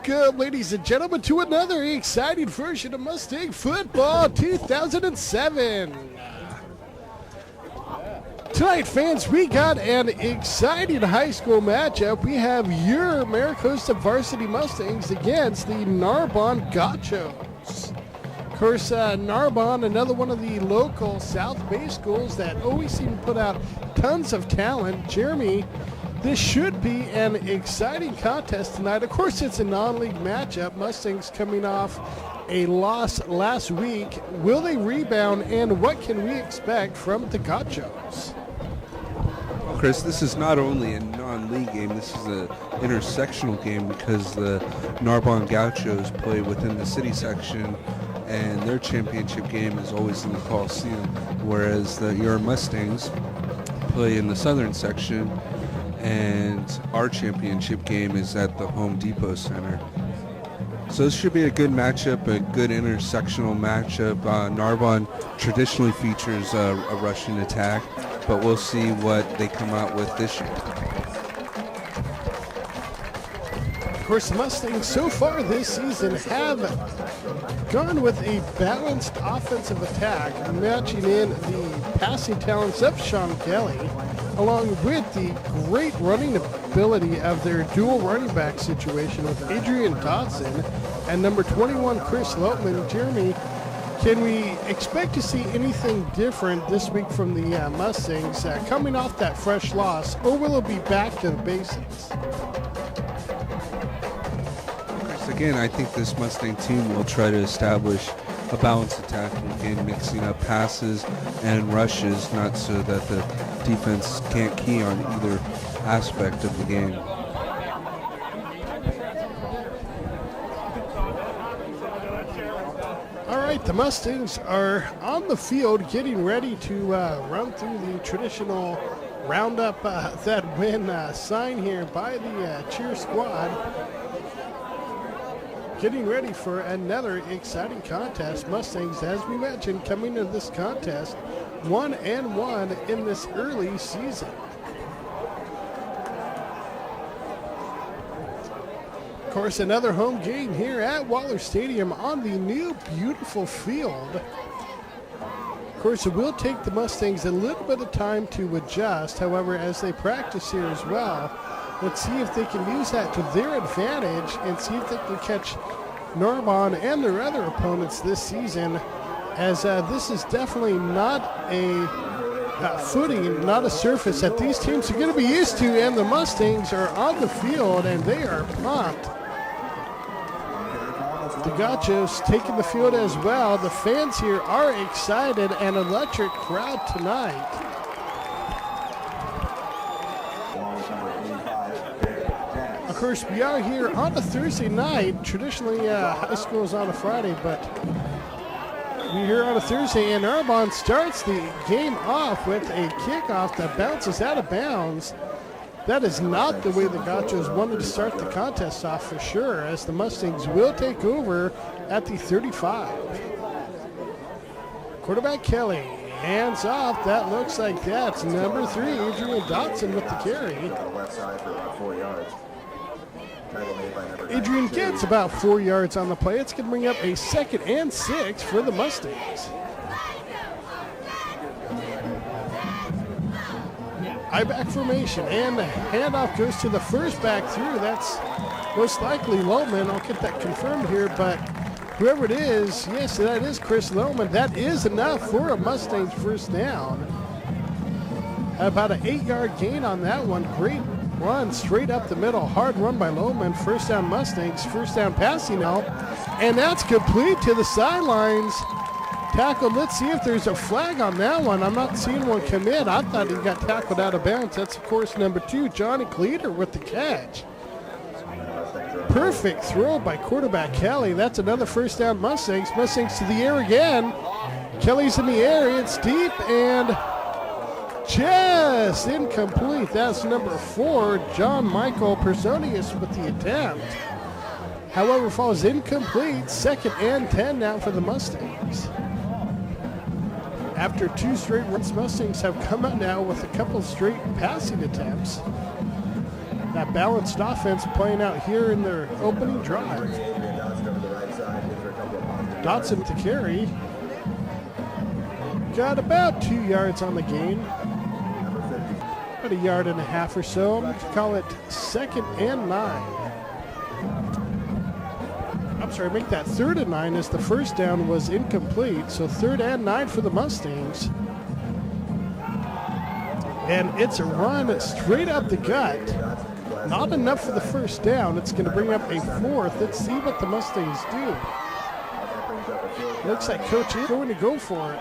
Welcome, ladies and gentlemen, to another exciting version of Mustang Football 2007. Tonight, fans, we got an exciting high school matchup. We have your Maricosta Varsity Mustangs against the Narbonne Gauchos. Of course, Narbonne, another one of the local South Bay schools that always seem to put out tons of talent. Jeremy, this should be an exciting contest tonight. Of course, it's a non-league matchup. Mustangs coming off a loss last week. Will they rebound, and what can we expect from the Gauchos? Well, Chris, this is not only a non-league game, this is an intersectional game because the Narbonne Gauchos play within the city section, and their championship game is always in the Coliseum, whereas your Mustangs play in the southern section, and our championship game is at the Home Depot Center. So this should be a good matchup, a good intersectional matchup. Narbonne traditionally features a rushing attack, but we'll see what they come out with this year. Of course, the Mustangs so far this season have gone with a balanced offensive attack, matching in the passing talents of Sean Kelly, along with the great running ability of their dual running back situation with Adrian Dotson and number 21, Chris Lotman. Jeremy, can we expect to see anything different this week from the Mustangs coming off that fresh loss, or will it be back to the basics? Again, I think this Mustang team will try to establish a balanced attack, again, mixing up passes and rushes, not so that the defense can't key on either aspect of the game. All right, the Mustangs are on the field getting ready to run through the traditional roundup that win sign here by the cheer squad. Getting ready for another exciting contest. Mustangs, as we mentioned, coming into this contest 1-1 in this early season. Of course, another home game here at Waller Stadium on the new beautiful field. Of course, it will take the Mustangs a little bit of time to adjust. However, as they practice here as well, let's see if they can use that to their advantage and see if they can catch Narbonne and their other opponents this season, as this is definitely not a footing, not a surface that these teams are going to be used to, and the Mustangs are on the field and they are pumped. The Gauchos taking the field as well. The fans here are excited, and electric crowd tonight. Of course, we are here on a Thursday night. Traditionally, high school is on a Friday, but we're here on a Thursday, and Narbonne starts the game off with a kickoff that bounces out of bounds. That is not the way the Gauchos wanted to start the contest off for sure, as the Mustangs will take over at the 35. Quarterback Kelly, hands off. That looks like that's number 3, Adrian Dotson with the carry. Adrian gets about 4 yards on the play. It's going to bring up a 2nd and 6 for the Mustangs. I-back formation, and the handoff goes to the first back through. That's most likely Lowman. I'll get that confirmed here, but whoever it is, yes, that is Chris Lowman. That is enough for a Mustangs first down. About an 8-yard gain on that one. Great run straight up the middle. Hard run by Lowman. First down Mustangs. First down passing out. And that's complete to the sidelines. Tackled. Let's see if there's a flag on that one. I'm not seeing one come in. I thought he got tackled out of bounds. That's, of course, number 2, Johnny Cleater with the catch. Perfect throw by quarterback Kelly. That's another first down Mustangs. Mustangs to the air again. Kelly's in the air. It's deep and just incomplete. That's number 4, John Michael Personius with the attempt. However, falls incomplete. 2nd and 10 now for the Mustangs. After 2 straight runs, Mustangs have come out now with a couple straight passing attempts. That balanced offense playing out here in their opening drive. Dotson to carry. Got about 2 yards on the gain. About a yard and a half or so. I'm going to call it 2nd and 9. I'm sorry, make that 3rd and 9 as the first down was incomplete. So 3rd and 9 for the Mustangs. And it's a run straight up the gut. Not enough for the first down. It's going to bring up a 4th. Let's see what the Mustangs do. Looks like Coach is going to go for it.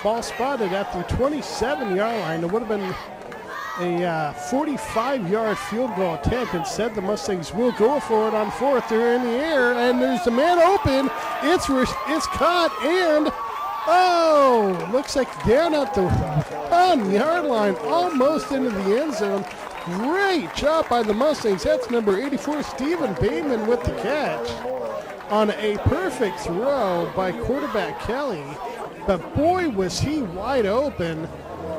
Ball spotted at the 27-yard line. It would have been a 45-yard field goal attempt. Instead, the Mustangs will go for it on 4th. They're in the air, and there's the man open. It's caught, and looks like down at the 1-yard line, almost into the end zone. Great job by the Mustangs. That's number 84, Stephen Bayman, with the catch on a perfect throw by quarterback Kelly. But boy, was he wide open.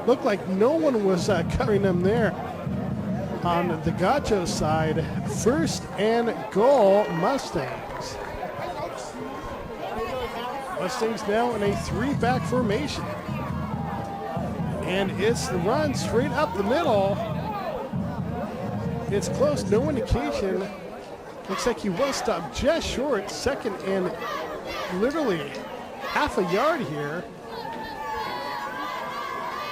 Looked like no one was covering him there. On the Gacho side, 1st and goal, Mustangs. Mustangs now in a 3-back formation. And it's the run straight up the middle. It's close, no indication. Looks like he was stopped just short, 2nd and literally half a yard here.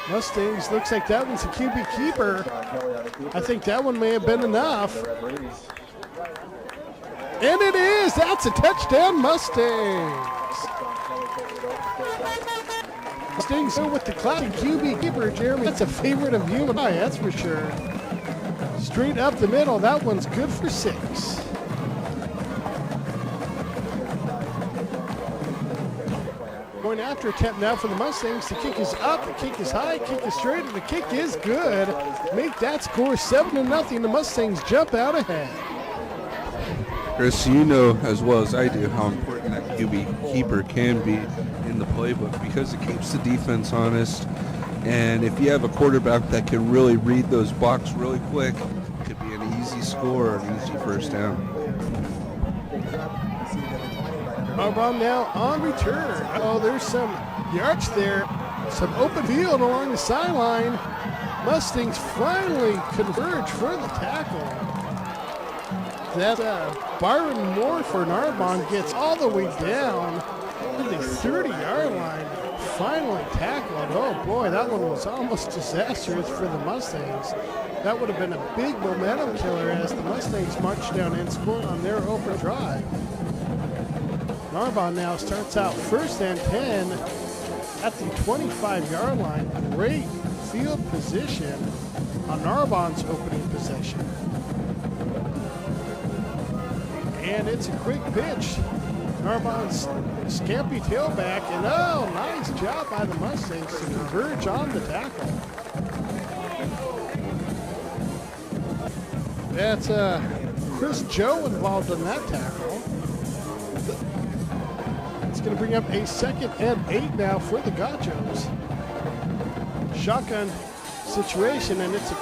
Mustangs, looks like that one's a QB keeper. I think that one may have been enough. And it is! That's a touchdown, Mustangs! Mustangs with the classic QB keeper, Jeremy. That's a favorite of you and I, that's for sure. Straight up the middle, that one's good for 6. Going after attempt now for the Mustangs. The kick is up, the kick is high, kick is straight, and the kick is good. Make that score 7-0. The Mustangs jump out ahead. Chris, you know as well as I do how important that QB keeper can be in the playbook because it keeps the defense honest. And if you have a quarterback that can really read those blocks really quick, it could be an easy score or an easy first down. Narbonne now on return. Oh, there's some yards there. Some open field along the sideline. Mustangs finally converge for the tackle. That Byron Moore for Narbonne gets all the way down to the 30-yard line. Finally tackled. Oh boy, that one was almost disastrous for the Mustangs. That would have been a big momentum killer as the Mustangs marched down and scored on their open drive. Narbonne now starts out 1st and 10 at the 25-yard line. Great field position on Narbonne's opening possession. And it's a quick pitch. Narbonne's scampy tailback, and nice job by the Mustangs to converge on the tackle. That's Chris Joe involved in that tackle. It's going to bring up a 2nd and 8 now for the Gauchos. Shotgun situation, and it's a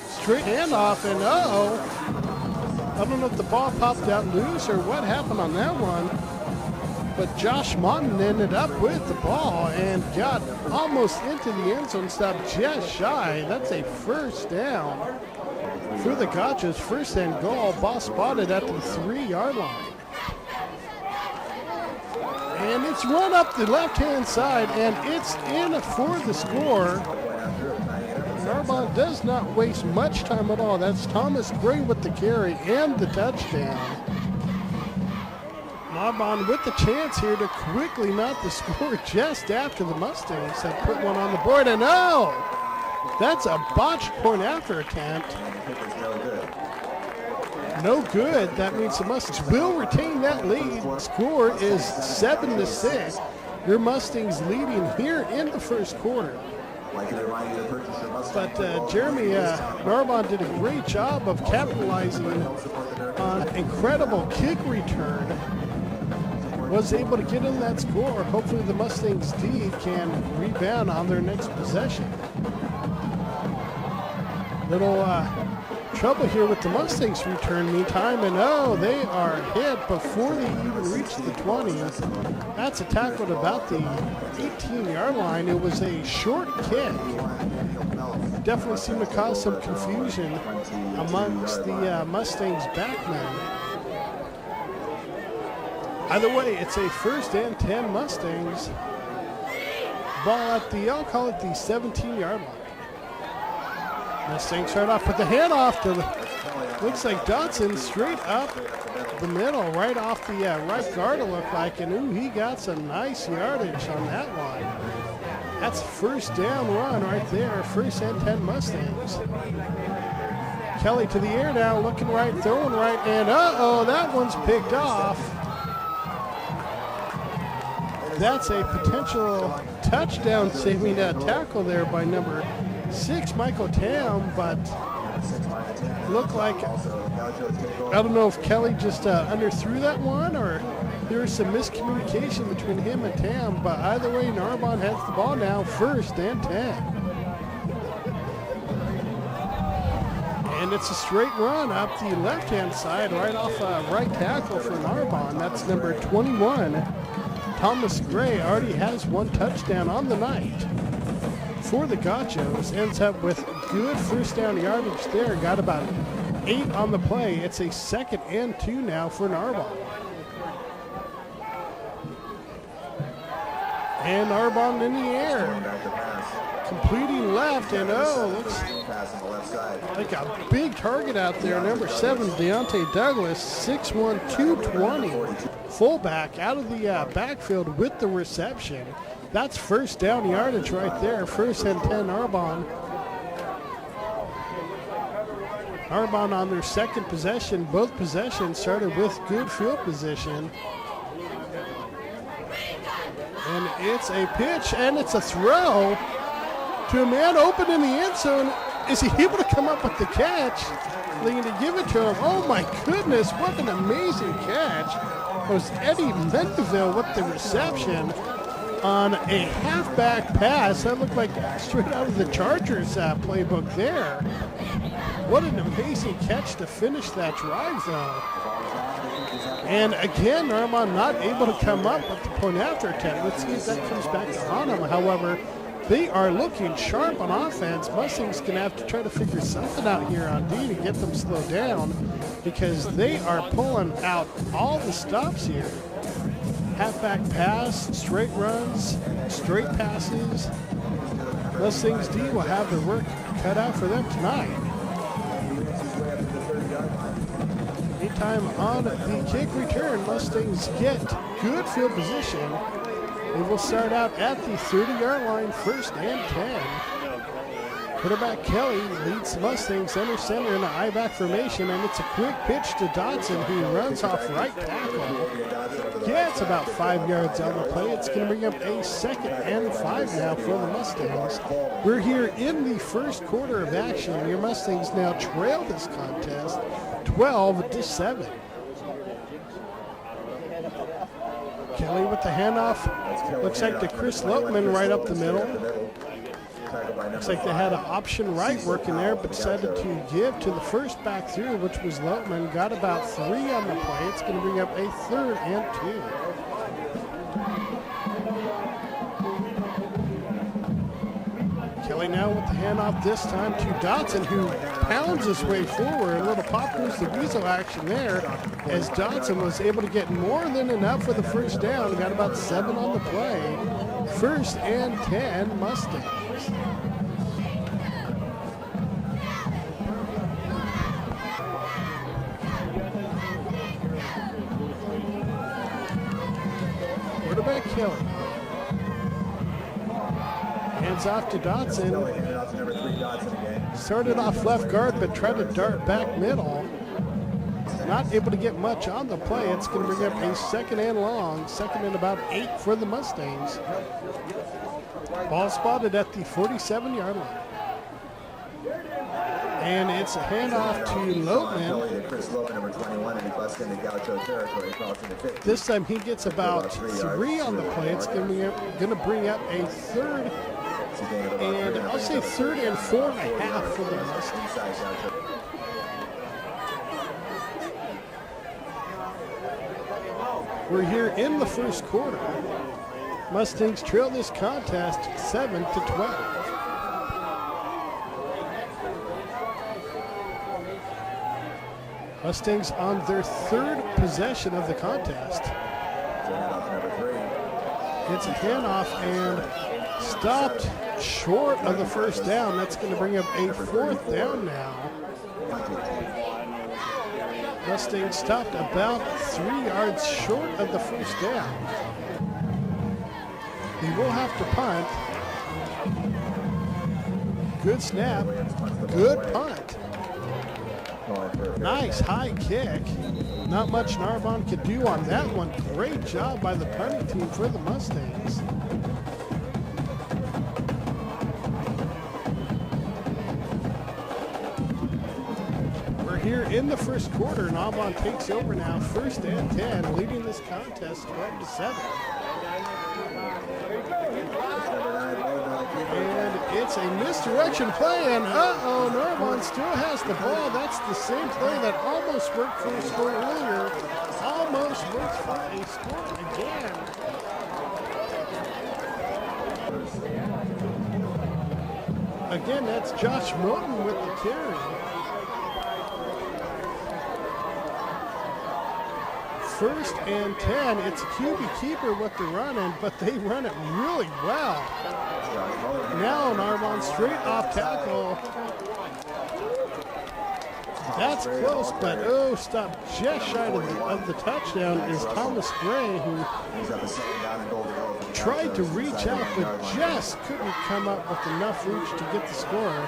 straight handoff, and I don't know if the ball popped out loose or what happened on that one, but Josh Monton ended up with the ball and got almost into the end zone, stopped just shy. That's a first down for the Gauchos. 1st and goal, ball spotted at the 3-yard line. And it's run up the left-hand side, and it's in for the score. Narbonne does not waste much time at all. That's Thomas Gray with the carry and the touchdown. Narbonne with the chance here to quickly knot the score just after the Mustangs have put one on the board. And that's a botched point after attempt. No good. That means the Mustangs will retain that lead. Score is 7-6. Your Mustangs leading here in the first quarter. But Jeremy, Narbonne did a great job of capitalizing on an incredible kick return. Was able to get in that score. Hopefully the Mustangs D can rebound on their next possession. Little trouble here with the Mustangs return meantime, and oh, they are hit before they even reach the 20. That's a tackle at about the 18-yard line. It was a short kick. Definitely seemed to cause some confusion amongst the Mustangs backmen. Either way, it's a 1st and 10 Mustangs. Ball at the, I'll call it the 17-yard line. Mustangs start off with the handoff to, looks like Dotson straight up the middle, right off the right guard it looked like, and ooh, he got some nice yardage on that one. That's first down run right there, 1st and 10 Mustangs. Kelly to the air now, looking right, throwing right, and uh-oh, that one's picked off. That's a potential touchdown saving tackle there by number 6, Michael Tam, but looked like, I don't know if Kelly just underthrew that one or there was some miscommunication between him and Tam, but either way, Narbonne has the ball now, 1st and 10. And it's a straight run up the left-hand side, right off right tackle for Narbonne. That's number 21. Thomas Gray already has 1 touchdown on the night for the Gauchos. Ends up with good first down yardage there. Got about 8 on the play. It's a 2nd and 2 now for Narbonne. And Narbonne in the air. Completing left, and oh, looks like a big target out there. Number 7, Deontay Douglas, 6'1", 220. Fullback out of the backfield with the reception. That's first down yardage right there. 1st and 10 Narbonne. Narbonne on their 2nd possession. Both possessions started with good field position. And it's a pitch and it's a throw to a man open in the end zone. Is he able to come up with the catch? They're going to give it to him. Oh my goodness, what an amazing catch. It was Eddie Mendeville with the reception on a halfback pass. That looked like straight out of the Chargers playbook there. What an amazing catch to finish that drive though. And again, Narbonne not able to come up with the point after attempt. Let's see if that comes back to haunt them. However, they are looking sharp on offense. Mustangs going to have to try to figure something out here on D to get them slowed down because they are pulling out all the stops here. Halfback pass, straight runs, straight passes. Mustangs D will have their work cut out for them tonight. Meantime, on the kick return, Mustangs get good field position. They will start out at the 30-yard line, 1st and 10. Quarterback Kelly leads the Mustangs under center in the I-back formation, and it's a quick pitch to Dotson, who runs off right tackle. Gets about 5 yards on the play. It's going to bring up a 2nd and 5 now for the Mustangs. We're here in the 1st quarter of action. Your Mustangs now trail this contest 12-7. Kelly with the handoff. Looks like to Chris Lopman right up the middle. Looks like they had an option right working there, but decided to give to the first back through, which was Lopman. Got about 3 on the play. It's going to bring up a 3rd and 2. Kelly now with the handoff this time to Dotson, who pounds his way forward. A little pop goes the weasel action there as Dotson was able to get more than enough for the first down. Got about 7 on the play. 1st and 10 Mustangs. Quarterback Kelly. Hands off to Dotson. Started off left guard, but tried to dart back middle. Not able to get much on the play. It's going to bring up a 2nd and long. 2nd and about 8 for the Mustangs. Ball spotted at the 47-yard line. And it's a handoff to Lopman. This time he gets about 3 on the play. It's going to bring up a 3rd and I'll say 3rd and 4.5 for the Mustangs. We're here in the first quarter. Mustangs trail this contest 7-12. Mustangs on their third possession of the contest. It's a handoff and stopped short of the first down. That's going to bring up a fourth down now. Mustangs stopped about 3 yards short of the first down. They will have to punt. Good snap, good punt. Nice high kick. Not much Narbonne could do on that one. Great job by the punting team for the Mustangs. We're here in the first quarter. Narbonne takes over now, 1st and 10, leading this contest 12-7. And it's a misdirection play, and Narbonne still has the ball. That's the same play that almost worked for a score earlier. Almost works for a score again. Again, that's Josh Moten with the carry. First and 10, it's a QB keeper with the run-in, but they run it really well. Now Narbonne straight off tackle. That's close, but stopped just shy of the touchdown is Thomas Gray, who tried to reach out but just couldn't come up with enough reach to get the score.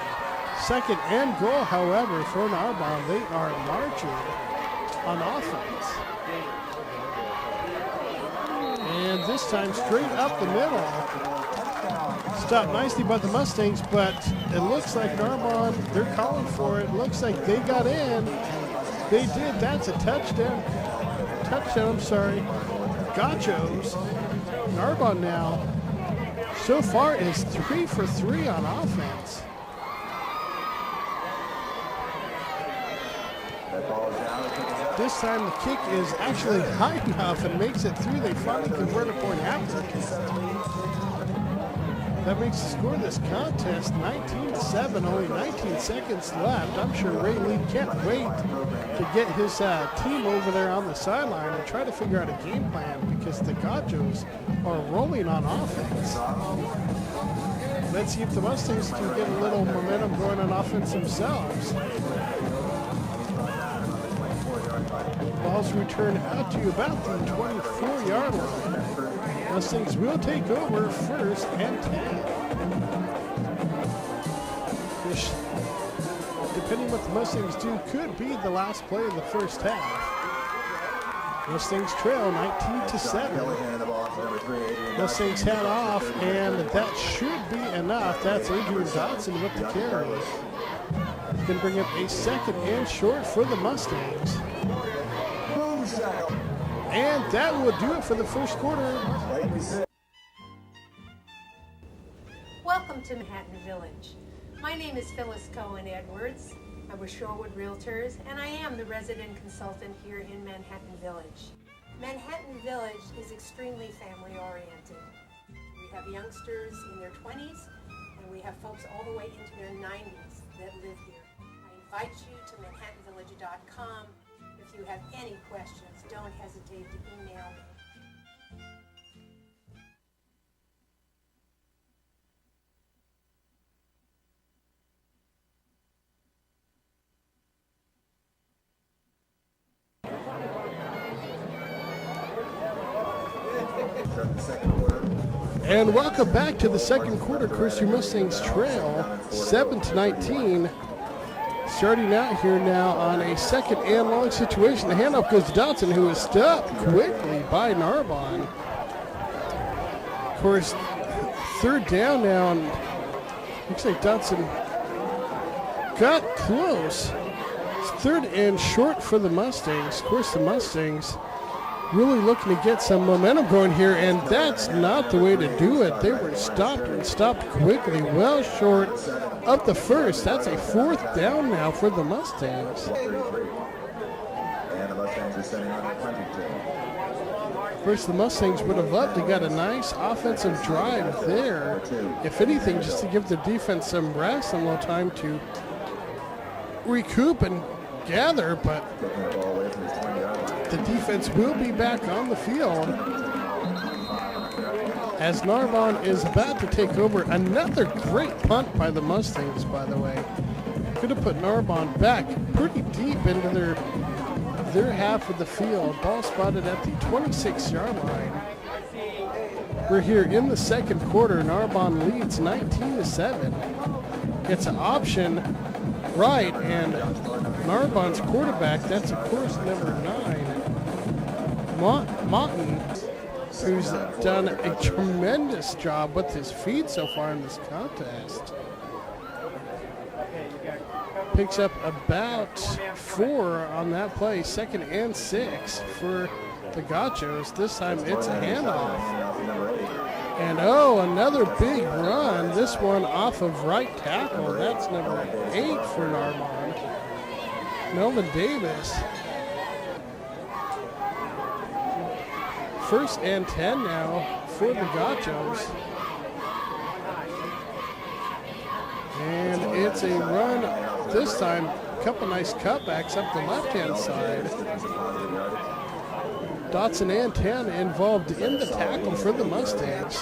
2nd and goal, however, for Narbonne. They are marching on offense. And this time straight up the middle. Stopped nicely by the Mustangs, but it looks like Narbonne, they're calling for it. Looks like they got in. They did. That's a touchdown. Gauchos. Narbonne now so far is 3 for 3 on offense. This time the kick is actually high enough and makes it through. They finally convert a point after. That makes the score of this contest 19-7, only 19 seconds left. I'm sure Ray Lee can't wait to get his team over there on the sideline and try to figure out a game plan, because the Gauchos are rolling on offense. Let's see if the Mustangs can get a little momentum going on offense themselves. Ball's returned out to about the 24-yard line. Mustangs will take over 1st and 10. Which, depending what the Mustangs do, could be the last play of the first half. Mustangs trail 19-7. Mustangs head off, and that should be enough. That's Adrian Dodson with the carry. Going to bring up a 2nd and short for the Mustangs. And that will do it for the first quarter. Welcome to Manhattan Village. My name is Phyllis Cohen Edwards. I'm with Shorewood Realtors, and I am the resident consultant here in Manhattan Village. Manhattan Village is extremely family-oriented. We have youngsters in their 20s, and we have folks all the way into their 90s that live here. I invite you to manhattanvillage.com. If you have any questions, don't hesitate to email me. And welcome back to the second quarter. Christian Mustangs trail 7-19. Starting out here now on a 2nd and long situation. The handoff goes to Dodson, who is stopped quickly by Narbonne. Of course, 3rd down now, and looks like Dodson got close. It's 3rd and short for the Mustangs. Of course, the Mustangs really looking to get some momentum going here, and that's not the way to do it. They were stopped quickly, well short of the first. That's a 4th down now for the Mustangs. And the Mustangs are sending on a punting team. First, the Mustangs would have loved to get a nice offensive drive there. If anything, just to give the defense some rest and a little time to recoup and gather, but the defense will be back on the field as Narbonne is about to take over. Another great punt by the Mustangs, by the way. Could have put Narbonne back pretty deep into their half of the field. Ball spotted at the 26-yard line. We're here in the second quarter. Narbonne leads 19-7. It's an option right, and Narbonne's quarterback, that's of course number 9, Martin, who's done a tremendous job with his feet so far in this contest. Picks up about 4 on that play, 2nd and 6 for the Gauchos. This time it's a handoff. And another big run. This one off of right tackle. That's number 8 for Narbonne, Melvin Davis. 1st and 10 now for the Gauchos. And it's a run this time. A couple nice cutbacks up the left-hand side. Dotson and 10 involved in the tackle for the Mustangs.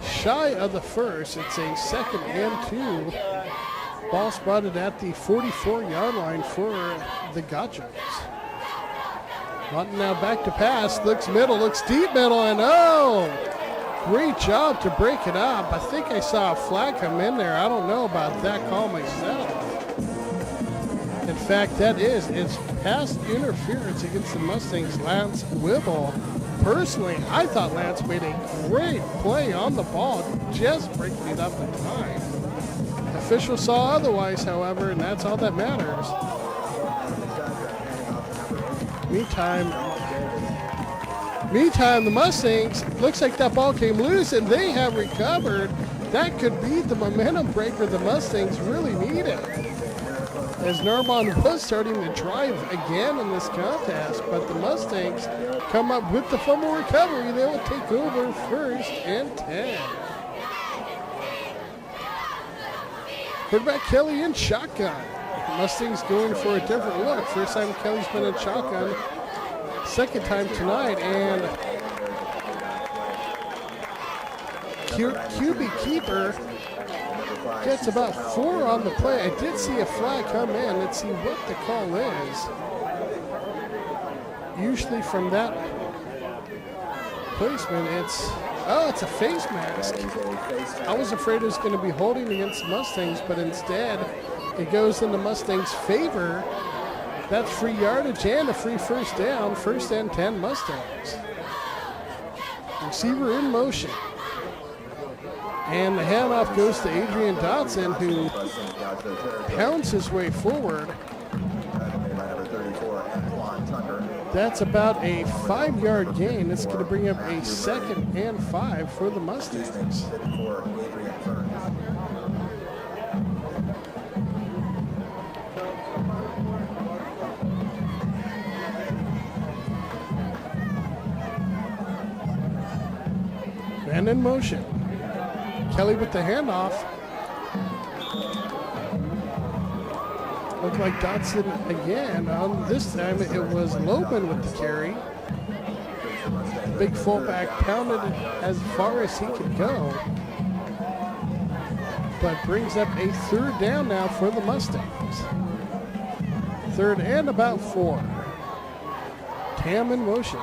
Shy of the first, it's a 2nd and 2. Ball spotted at the 44-yard line for the Gauchos. Martin now back to pass, looks middle, looks deep middle, and great job to break it up. I think I saw a flag come in there. I don't know about that call myself. In fact, it's pass interference against the Mustangs, Lance Whipple. Personally, I thought Lance made a great play on the ball, just breaking it up in time. Officials saw otherwise, however, and that's all that matters. Meantime, the Mustangs, looks like that ball came loose, and they have recovered. That could be the momentum breaker the Mustangs really needed, as Narbonne was starting to drive again in this contest, but the Mustangs come up with the fumble recovery. They will take over 1st and 10. Quarterback Kelly in shotgun. Mustangs going for a different look. First time Kelly's been in shotgun. 2nd time tonight, and QB keeper gets about 4 on the play. I did see a flag come in. Let's see what the call is. Usually from that placement, it's a face mask. I was afraid it was going to be holding against the Mustangs, but instead it goes in the Mustangs' favor. That's free yardage and a free 1st down. 1st and 10 Mustangs. Receiver in motion. And the handoff goes to Adrian Dotson, who pounds his way forward. That's about a 5-yard gain. It's going to bring up a 2nd and 5 for the Mustangs. And in motion. Kelly with the handoff. Looked like Dotson again. This time it was Loban with the carry. Big fullback pounded it as far as he could go. But brings up a 3rd down now for the Mustangs. 3rd and about 4. Tam in motion.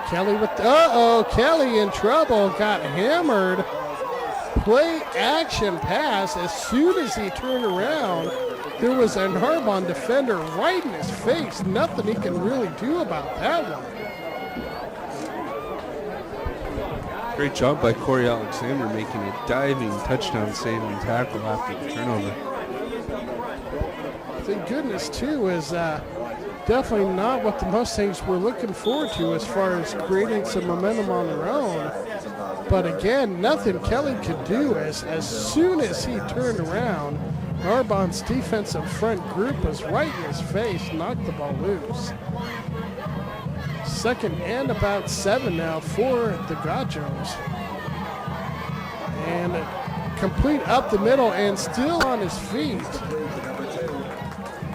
Kelly with Kelly in trouble, got hammered. Play action pass. As soon as he turned around, there was a Narbonne defender right in his face. Nothing he can really do about that one. Great job by Corey Alexander making a diving touchdown saving tackle after the turnover. Thank goodness, too, is definitely not what the Mustangs were looking forward to as far as creating some momentum on their own. But again, nothing Kelly could do as soon as he turned around, Narbonne's defensive front group was right in his face, knocked the ball loose. Second and about 7 now for the Gauchos. And complete up the middle and still on his feet.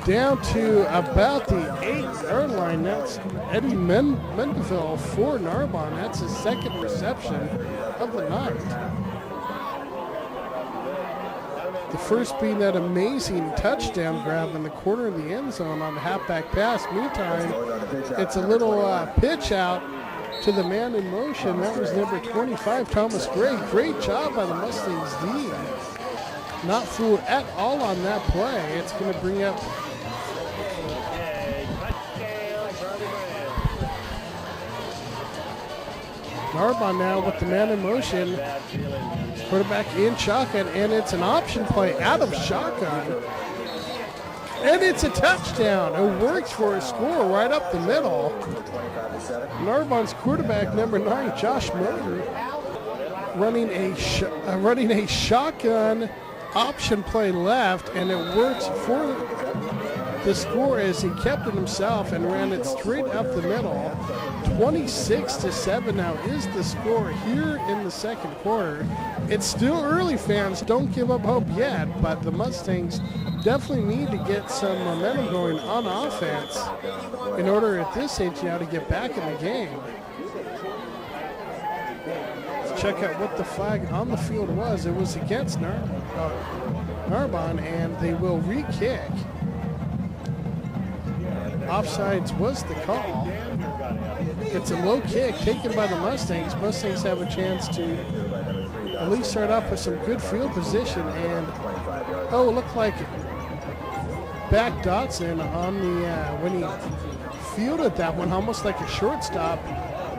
Down to about the 8-yard line. That's Eddie Mendeville for Narbonne. That's his second reception of the night. The first being that amazing touchdown grab in the corner of the end zone on the halfback pass. Meantime, it's a little pitch out to the man in motion. That was number 25, Thomas Gray. Great job by the Mustangs D. Not fooled at all on that play. It's going to bring up Narbonne now with the man in motion. Quarterback in shotgun, and it's an option play out of shotgun. And it's a touchdown. It works for a score right up the middle. Narbonne's quarterback, number 9, Josh Motor, running a shotgun option play left, and it works for the score as he kept it himself and ran it straight up the middle. 26-7 now is the score here in the second quarter. It's still early, fans. Don't give up hope yet, but the Mustangs definitely need to get some momentum going on offense in order at this age now to get back in the game. Let's check out what the flag on the field was. It was against Narbonne, and they will re-kick. Offsides was the call. It's a low kick taken by the Mustangs. Mustangs have a chance to at least start off with some good field position. And, it looked like back Dotson on the, when he fielded that one, almost like a shortstop,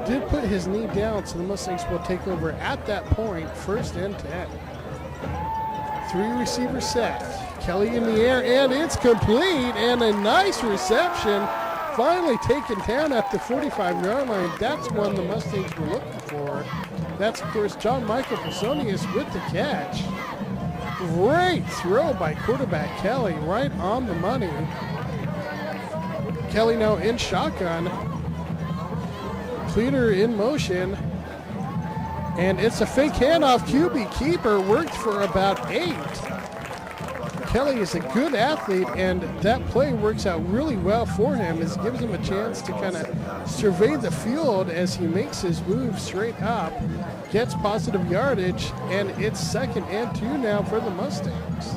did put his knee down, so the Mustangs will take over at that point, 1st and 10. 3 receivers set. Kelly in the air, and it's complete, and a nice reception. Finally taken down at the 45-yard line. That's one the Mustangs were looking for. That's, of course, John Michael Pisonius with the catch. Great throw by quarterback Kelly, right on the money. Kelly now in shotgun. Cleaner in motion. And it's a fake handoff. QB keeper worked for about 8. Kelly is a good athlete, and that play works out really well for him. It gives him a chance to kind of survey the field as he makes his move straight up, gets positive yardage, and it's 2nd and 2 now for the Mustangs.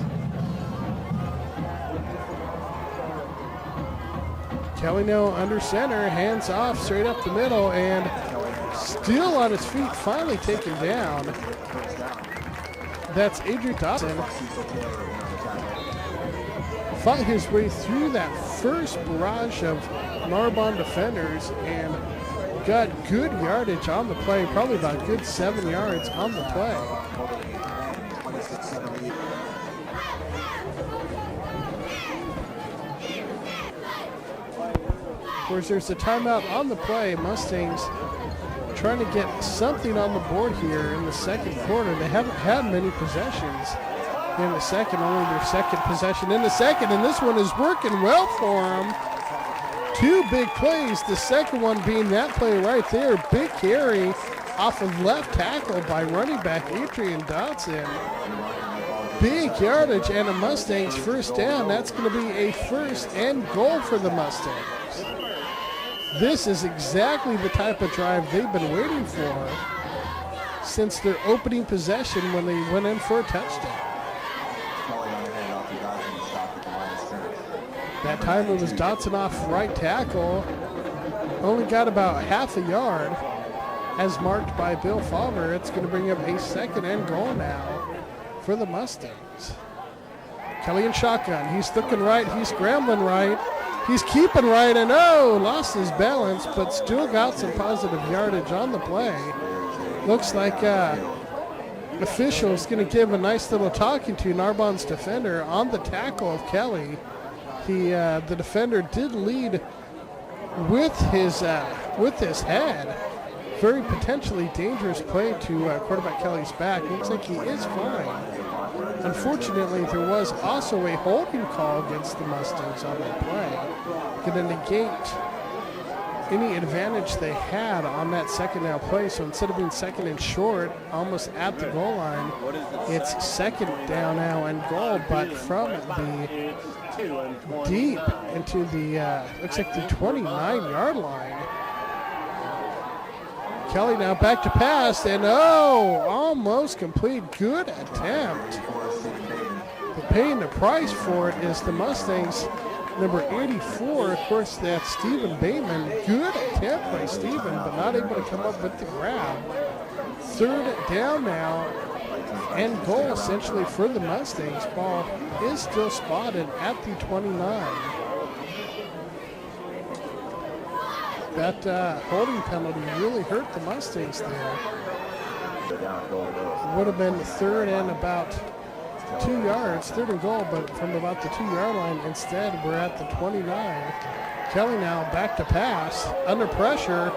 Kelly now under center, hands off straight up the middle, and still on his feet, finally taken down. That's Adrian Dotson. Fought his way through that first barrage of Narbonne defenders and got good yardage on the play, probably about good 7 yards on the play. Of course, there's a timeout on the play. Mustangs trying to get something on the board here in the second quarter. They haven't had many possessions in the second, only their second possession in the second, and this one is working well for them. 2 big plays, the second one being that play right there. Big carry off of left tackle by running back Adrian Dotson. Big yardage and a Mustangs first down. That's going to be a 1st and goal for the Mustangs. This is exactly the type of drive they've been waiting for since their opening possession when they went in for a touchdown. That time it was Dotson off right tackle. Only got about half a yard as marked by Bill Favre. It's going to bring up a 2nd and goal now for the Mustangs. Kelly in shotgun. He's looking right. He's scrambling right. He's keeping right, and lost his balance, but still got some positive yardage on the play. Looks like official's going to give a nice little talking to Narbonne's defender on the tackle of Kelly. The defender did lead with his head. Very potentially dangerous play to quarterback Kelly's back. Looks like he is fine. Unfortunately, there was also a holding call against the Mustangs on that play. Going to negate any advantage they had on that second down play. So instead of being second and short, almost at the goal line, it's second down now and goal, but from the deep into the, looks like the 29-yard line. Kelly now back to pass, and almost complete. Good attempt. But paying the price for it is the Mustangs. Number 84, of course, that's Stephen Bateman. Good attempt by Stephen, but not able to come up with the grab. Third down now, and goal essentially for the Mustangs. Ball is still spotted at the 29. That holding penalty really hurt the Mustangs there. Would have been third and about 2 yards, third and goal, but from about the 2-yard line. Instead, we're at the 29. Kelly now back to pass, under pressure,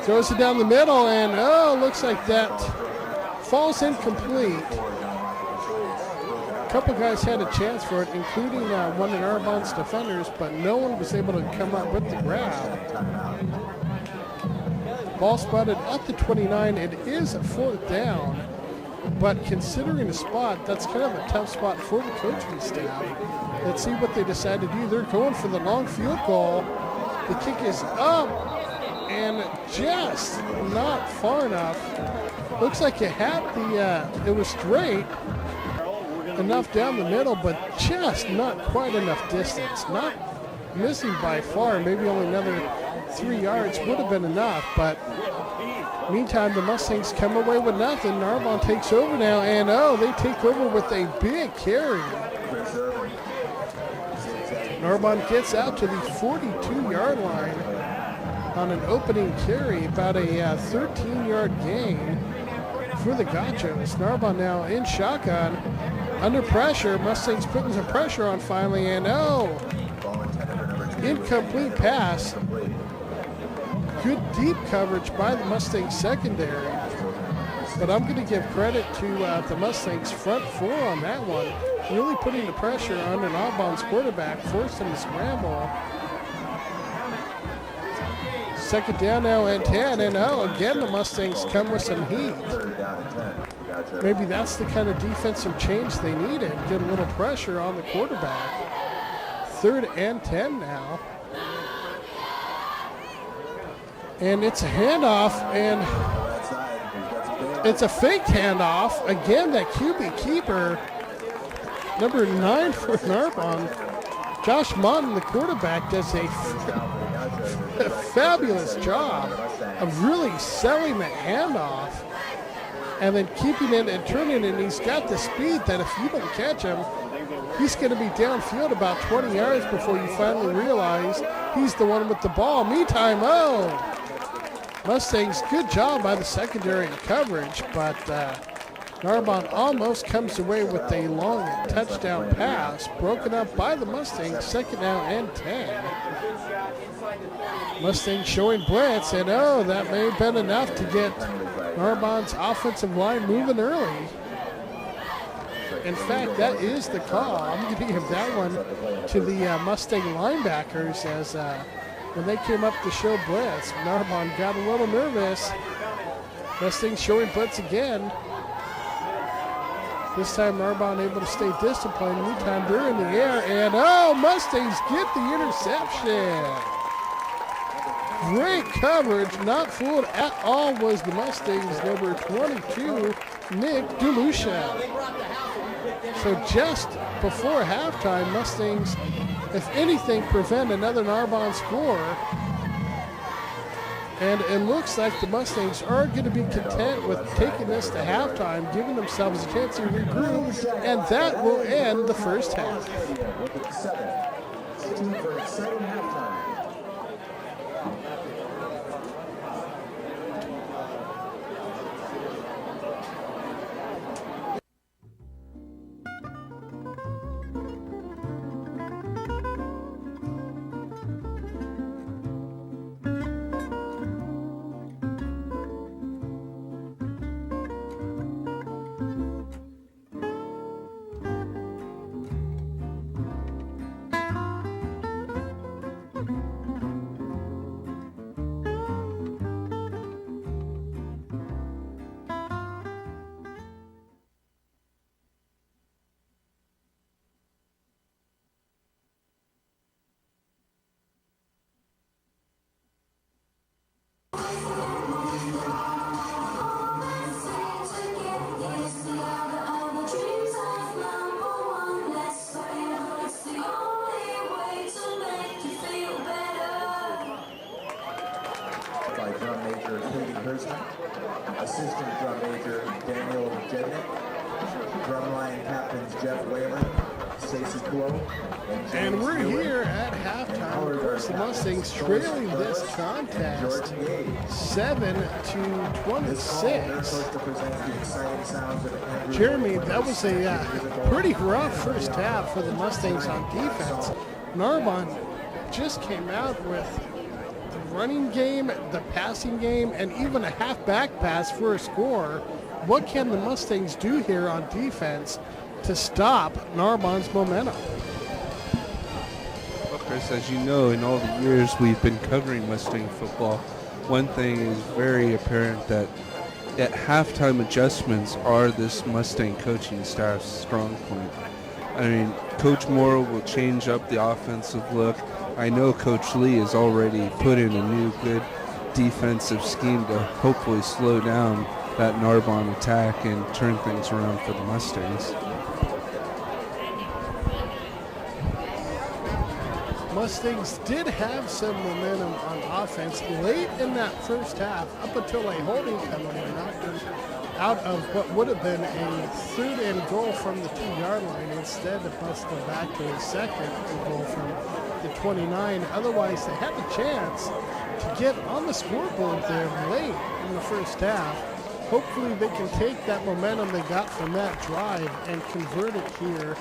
throws it down the middle, and looks like that falls incomplete. A couple guys had a chance for it, including one of Narbonne's defenders, but no one was able to come up with the grab. Ball spotted at the 29. It is a fourth down. But considering the spot, that's kind of a tough spot for the coaching staff. Let's see what they decide to do. They're going for the long field goal. The kick is up and just not far enough. Looks like it had it was straight enough down the middle, but just not quite enough distance. Not missing by far, maybe only another 3 yards would have been enough, but meantime, the Mustangs come away with nothing. Narbonne takes over now, and they take over with a big carry. Narbonne gets out to the 42-yard line on an opening carry, about a 13-yard gain for the Gauchos. Narbonne now in shotgun, under pressure. Mustangs putting some pressure on finally, and incomplete pass. Good deep coverage by the Mustangs secondary, but I'm going to give credit to the Mustangs front four on that one, really putting the pressure on Narbonne's quarterback, forcing the scramble. Second down now and 10, and again the Mustangs come with some heat. Maybe that's the kind of defensive change they needed, get a little pressure on the quarterback. Third and 10 now. And it's a handoff, and it's a fake handoff. Again, that QB keeper, number 9 for Narbonne, Josh Monton, the quarterback, does a fabulous job of really selling the handoff and then keeping it and turning it. And he's got the speed that if you don't catch him, he's going to be downfield about 20 yards before you finally realize he's the one with the ball. Meantime, Mustangs, good job by the secondary in coverage, but Narbonne almost comes away with a long touchdown pass, broken up by the Mustangs, second down and 10. Mustangs showing blitz, and that may have been enough to get Narbonne's offensive line moving early. In fact, that is the call. I'm going to give that one to the Mustang linebackers as when they came up to show blitz, Narbonne got a little nervous. Mustangs showing blitz again. This time Narbonne able to stay disciplined. Meantime, they're in the air, and Mustangs get the interception. Great coverage, not fooled at all was the Mustangs, number 22, Nick DeLucia. So just before halftime, Mustangs, if anything, prevent another Narbonne score. And it looks like the Mustangs are going to be content with taking this to halftime, giving themselves a chance to regroup, and that will end the first half. Hersman, assistant drum major Daniel Jednick, drumline captains Jeff Whalen, Stacy Kuo, And we're here at halftime. Of course, the Mustangs trailing this contest 7-26. Jeremy, that was a pretty rough first half for the Mustangs on defense. Narbonne just came out with the running game, the passing game, and even a half-back pass for a score. What can the Mustangs do here on defense to stop Narbonne's momentum? Well, Chris, as you know, in all the years we've been covering Mustang football, one thing is very apparent that halftime adjustments are this Mustang coaching staff's strong point. I mean, Coach Morrow will change up the offensive look. I know Coach Lee has already put in a new good defensive scheme to hopefully slow down that Narbonne attack and turn things around for the Mustangs. Mustangs did have some momentum on offense late in that first half, up until a holding penalty knocked them out of what would have been a 3rd and goal from the 2-yard line. Instead, it busted them back to a 2nd and goal from the 29. Otherwise, they had the chance to get on the scoreboard there late in the first half. Hopefully, they can take that momentum they got from that drive and convert it here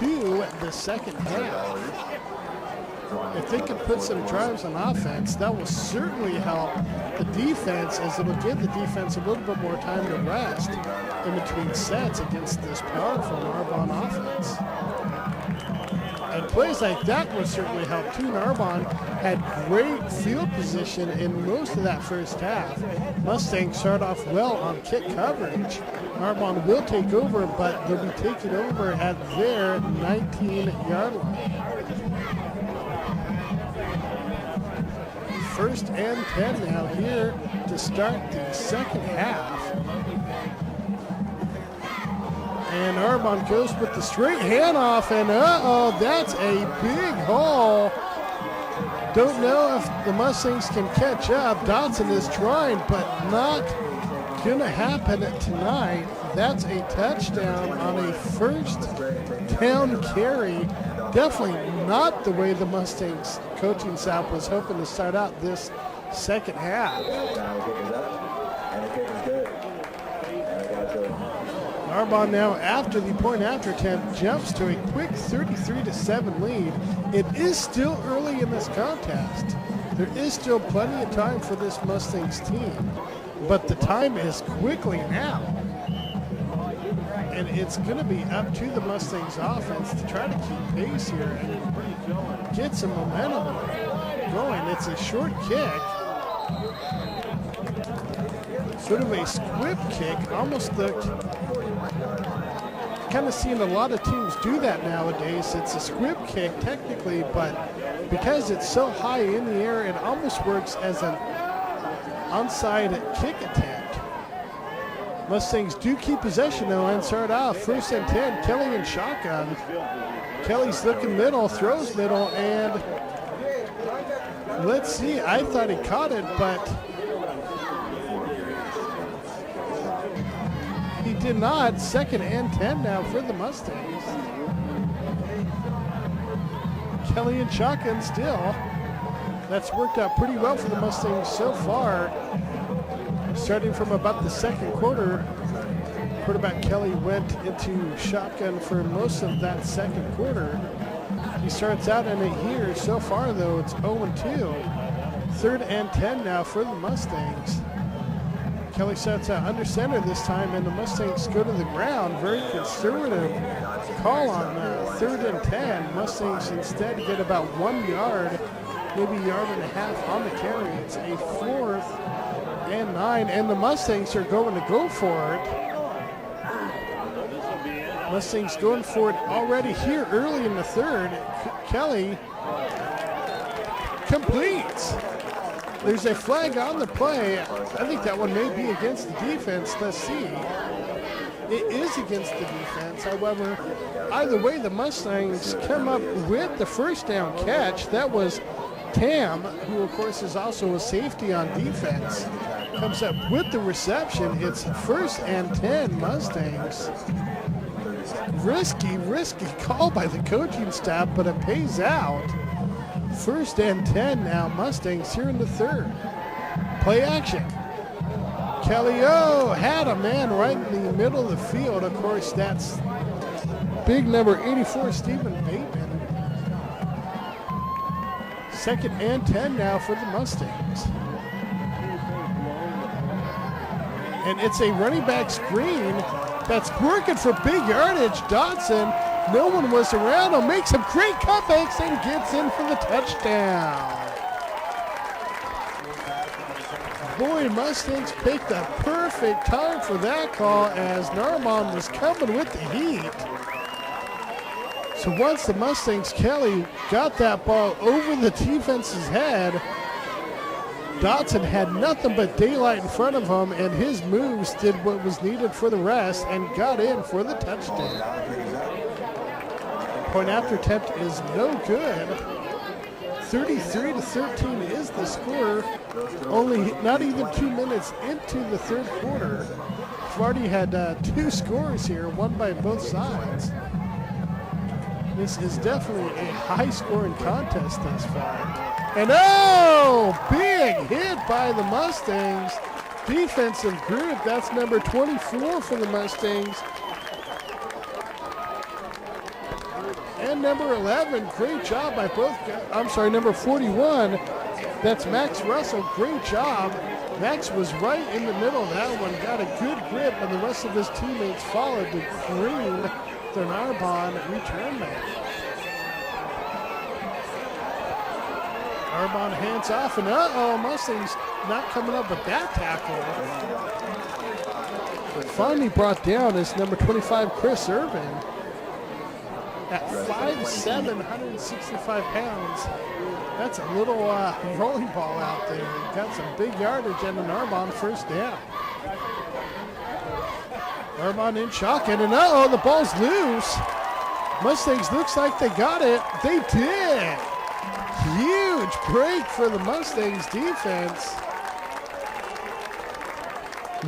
to the second half. If they can put some drives on offense, that will certainly help the defense, as it will give the defense a little bit more time to rest in between sets against this powerful Narbonne offense. And plays like that will certainly help too. Narbonne had great field position in most of that first half. Mustangs start off well on kick coverage. Narbonne will take over, but they'll be taking over at their 19-yard line. 1st and 10 now here to start the second half. And Narbonne goes with the straight handoff, and that's a big haul. Don't know if the Mustangs can catch up. Dodson is trying, but not gonna happen tonight. That's a touchdown on a first down carry. Definitely not the way the Mustangs coaching staff was hoping to start out this second half. Narbonne now, after the point after attempt, jumps to a quick 33-7 lead. It is still early in this contest. There is still plenty of time for this Mustangs team, but the time is quickly now. And it's going to be up to the Mustangs offense to try to keep pace here and get some momentum going. It's a short kick. Sort of a squib kick, almost kind of seeing a lot of teams do that nowadays. It's a squib kick technically, but because it's so high in the air, it almost works as an onside kick attempt. Mustangs do keep possession though and start off 1st and 10. Kelly in shotgun. Kelly's looking middle, throws middle, and let's see. I thought he caught it, but he did not. 2nd and 10 now for the Mustangs. Kelly in shotgun still. That's worked out pretty well for the Mustangs so far. Starting from about the second quarter, quarterback Kelly went into shotgun for most of that second quarter. He starts out in it here. So far, though, it's 0-2. 3rd and 10 now for the Mustangs. Kelly starts out under center this time, and the Mustangs go to the ground. Very conservative call on 3rd and 10. Mustangs instead get about 1 yard, maybe a yard and a half on the carry. It's a 4th and 9, and the Mustangs are going to go for it. Mustangs going for it already here early in the 3rd. Kelly completes. There's a flag on the play. I think that one may be against the defense. Let's see. It is against the defense. However, either way, the Mustangs come up with the first down catch. That was Tam, who of course is also a safety on defense. comes up with the reception. It's 1st and 10 Mustangs. Risky call by the coaching staff, but it pays out. 1st and 10 now, Mustangs here in the 3rd. Play action. Kelly O had a man right in the middle of the field. Of course, that's big number 84, Stephen Bateman. 2nd and 10 now for the Mustangs. And it's a running back screen that's working for big yardage. Dodson, no one was around him, makes some great cutbacks and gets in for the touchdown. Boy, Mustangs picked a perfect time for that call as Narbonne was coming with the heat. So once the Mustangs, Kelly, got that ball over the defense's head, Dodson had nothing but daylight in front of him, and his moves did what was needed for the rest and got in for the touchdown. Point after attempt is no good. 33-13 is the score. Only not even 2 minutes into the 3rd quarter. We've already had 2 scores here, one by both sides. This is definitely a high-scoring contest thus far. And big hit by the Mustangs. Defensive group, that's number 24 for the Mustangs. And number 11, great job by both guys. I'm sorry, number 41, that's Max Russell, great job. Max was right in the middle of that one, got a good grip, and the rest of his teammates followed to green the Narbonne return man. Narbonne hands off, and Mustangs not coming up with that tackle. But finally brought down is number 25, Chris Irvin. At 5'7", 165 pounds. That's a little rolling ball out there. Got some big yardage and a Narbonne first down. Narbonne in shotgun, and the ball's loose. Mustangs looks like they got it. They did. Huge break for the Mustangs defense.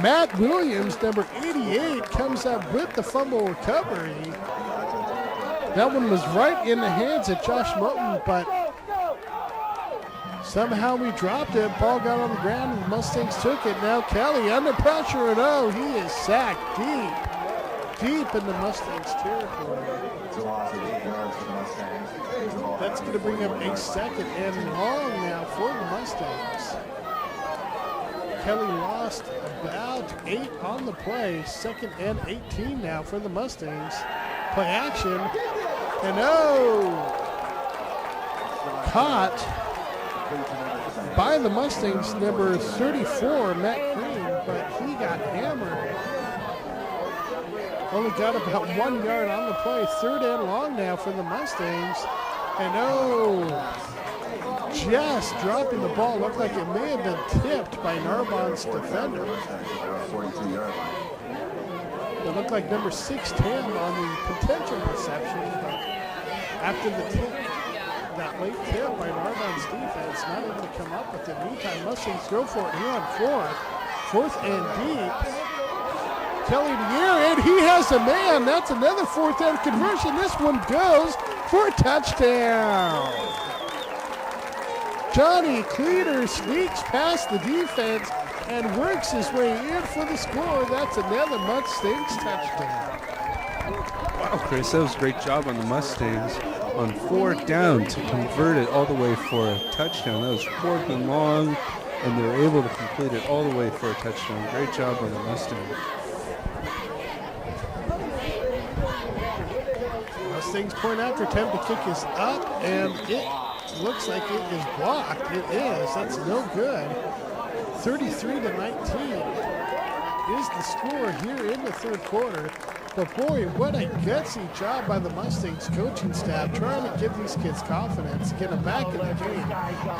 Matt Williams, number 88, comes up with the fumble recovery. That one was right in the hands of Josh Moten, but somehow we dropped it. Ball got on the ground and the Mustangs took it. Now Kelly under pressure, and he is sacked deep in the Mustangs territory. That's going to bring up a 2nd and long now for the Mustangs. Kelly lost about 8 on the play. 2nd and 18 now for the Mustangs. Play action, and caught by the Mustangs, number 34, Matt Green, but he got hammered. Only got about 1 yard on the play. 3rd and long now for the Mustangs, and just dropping the ball. Looked like it may have been tipped by Narbonne's defender. It looked like number 6'10" on the potential reception, but after the tip, that late tip by Narbonne's defense, not able to come up with it. Meantime, Mustangs go for it here on 4th and deep. Kelly to the air, and he has a man. That's another 4th down conversion. This one goes for a touchdown. Johnny Cleater sneaks past the defense and works his way in for the score. That's another Mustangs touchdown. Wow, Chris, that was a great job on the Mustangs on 4th down to convert it all the way for a touchdown. That was 4th and long, and they were able to complete it all the way for a touchdown. Great job on the Mustangs. Mustangs point after attempt to kick is up, and it looks like it is blocked. It is. That's no good. 33-19 is the score here in the 3rd quarter. But boy, what a gutsy job by the Mustangs coaching staff trying to give these kids confidence, get them back in the game.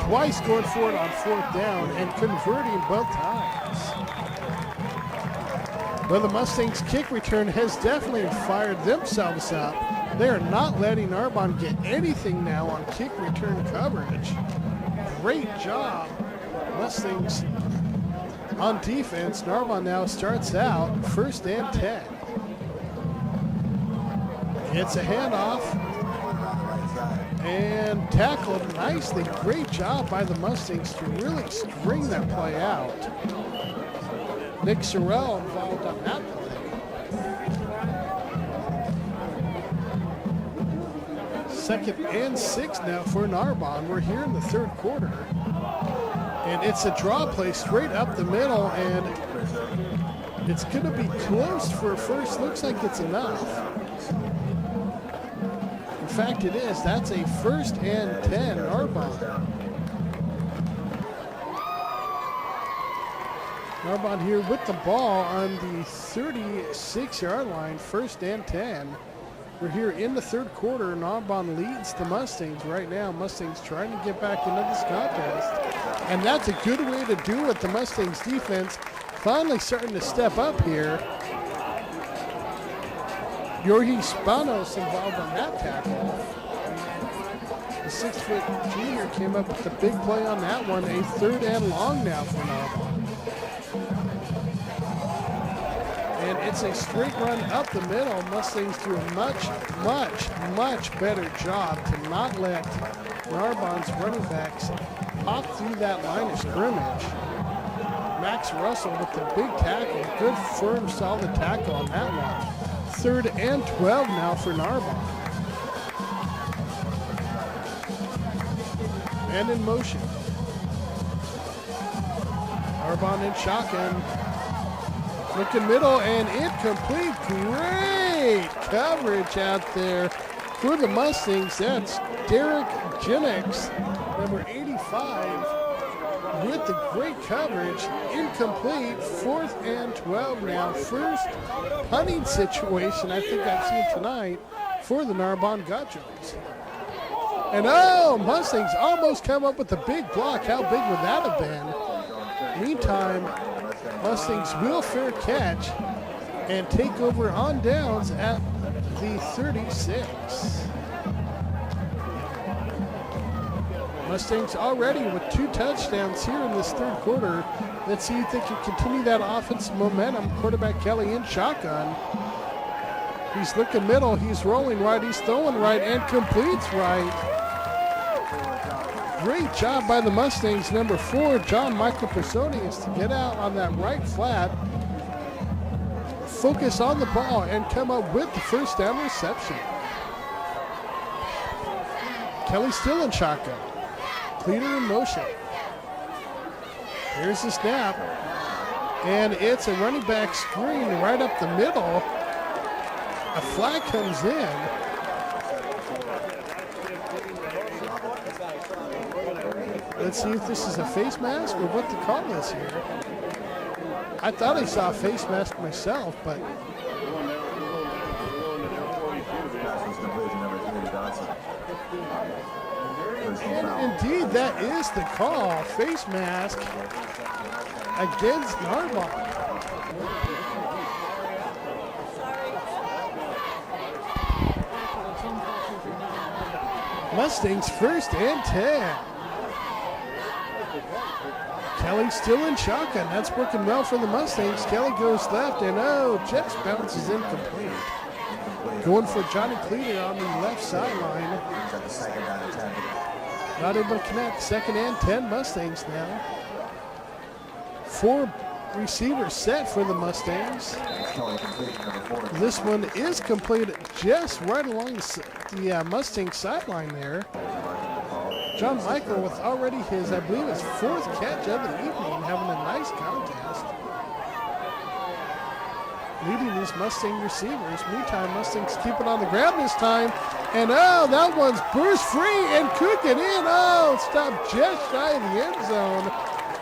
Twice going for it on 4th down and converting both times. Well, the Mustangs kick return has definitely fired themselves up. They are not letting Narbonne get anything now on kick return coverage. Great job. Mustangs on defense. Narbonne now starts out 1st and 10. It's a handoff and tackled nicely. Great job by the Mustangs to really string that play out. Nick Sorrell involved on that play. 2nd and 6 now for Narbonne. We're here in the 3rd quarter. And it's a draw play straight up the middle, and it's going to be close for a first. Looks like it's enough. In fact, it is. That's a 1st and 10, Narbonne. Narbonne here with the ball on the 36-yard line, 1st and 10. We're here in the 3rd quarter. Narbonne leads the Mustangs right now. Mustangs trying to get back into this contest. And that's a good way to do it. The Mustangs defense finally starting to step up here. Yorgi Spanos involved on that tackle. The 6-foot junior came up with the big play on that one. A 3rd and long now for Narbonne. And it's a straight run up the middle. Mustangs do a much better job to not let Narbonne's running backs pop through that line of scrimmage. Max Russell with the big tackle. Good, firm, solid tackle on that one. 3rd and 12 now for Narbonne. And in motion. Narbonne in shotgun. Looking middle and incomplete. Great coverage out there for the Mustangs. That's Derek Jennings, number 85, with the great coverage. Incomplete. 4th and 12 now. First punting situation I think I've seen tonight for the Narbonne Gauchos. And Mustangs almost come up with a big block. How big would that have been? Meantime, Mustangs will fair catch and take over on downs at the 36. Mustangs already with 2 touchdowns here in this 3rd quarter. Let's see if they can continue that offensive momentum. Quarterback Kelly in shotgun. He's looking middle. He's rolling right. He's throwing right and completes right. Great job by the Mustangs. Number 4, John Michael Personius, to get out on that right flat, focus on the ball, and come up with the 1st down reception. Kelly still in shotgun. Cleater in motion. Here's the snap. And it's a running back screen right up the middle. A flag comes in. Let's see if this is a face mask or what the call is here. I thought I saw a face mask myself, but and indeed that is the call. Face mask against Narbonne. Mustangs 1st and 10. Kelly still in shotgun. That's working well for the Mustangs. Kelly goes left, and Jets bounces incomplete. Going for Johnny Cleater on the left sideline. Not able to connect. 2nd and 10 Mustangs now. 4 receivers set for the Mustangs. This one is completed just right along the Mustang sideline there. John Michael with already his, I believe, his 4th catch of the evening, having a nice contest. Leading these Mustang receivers. Meantime, Mustangs keep it on the ground this time. And that one's burst free and cooking in. Stopped just shy of the end zone.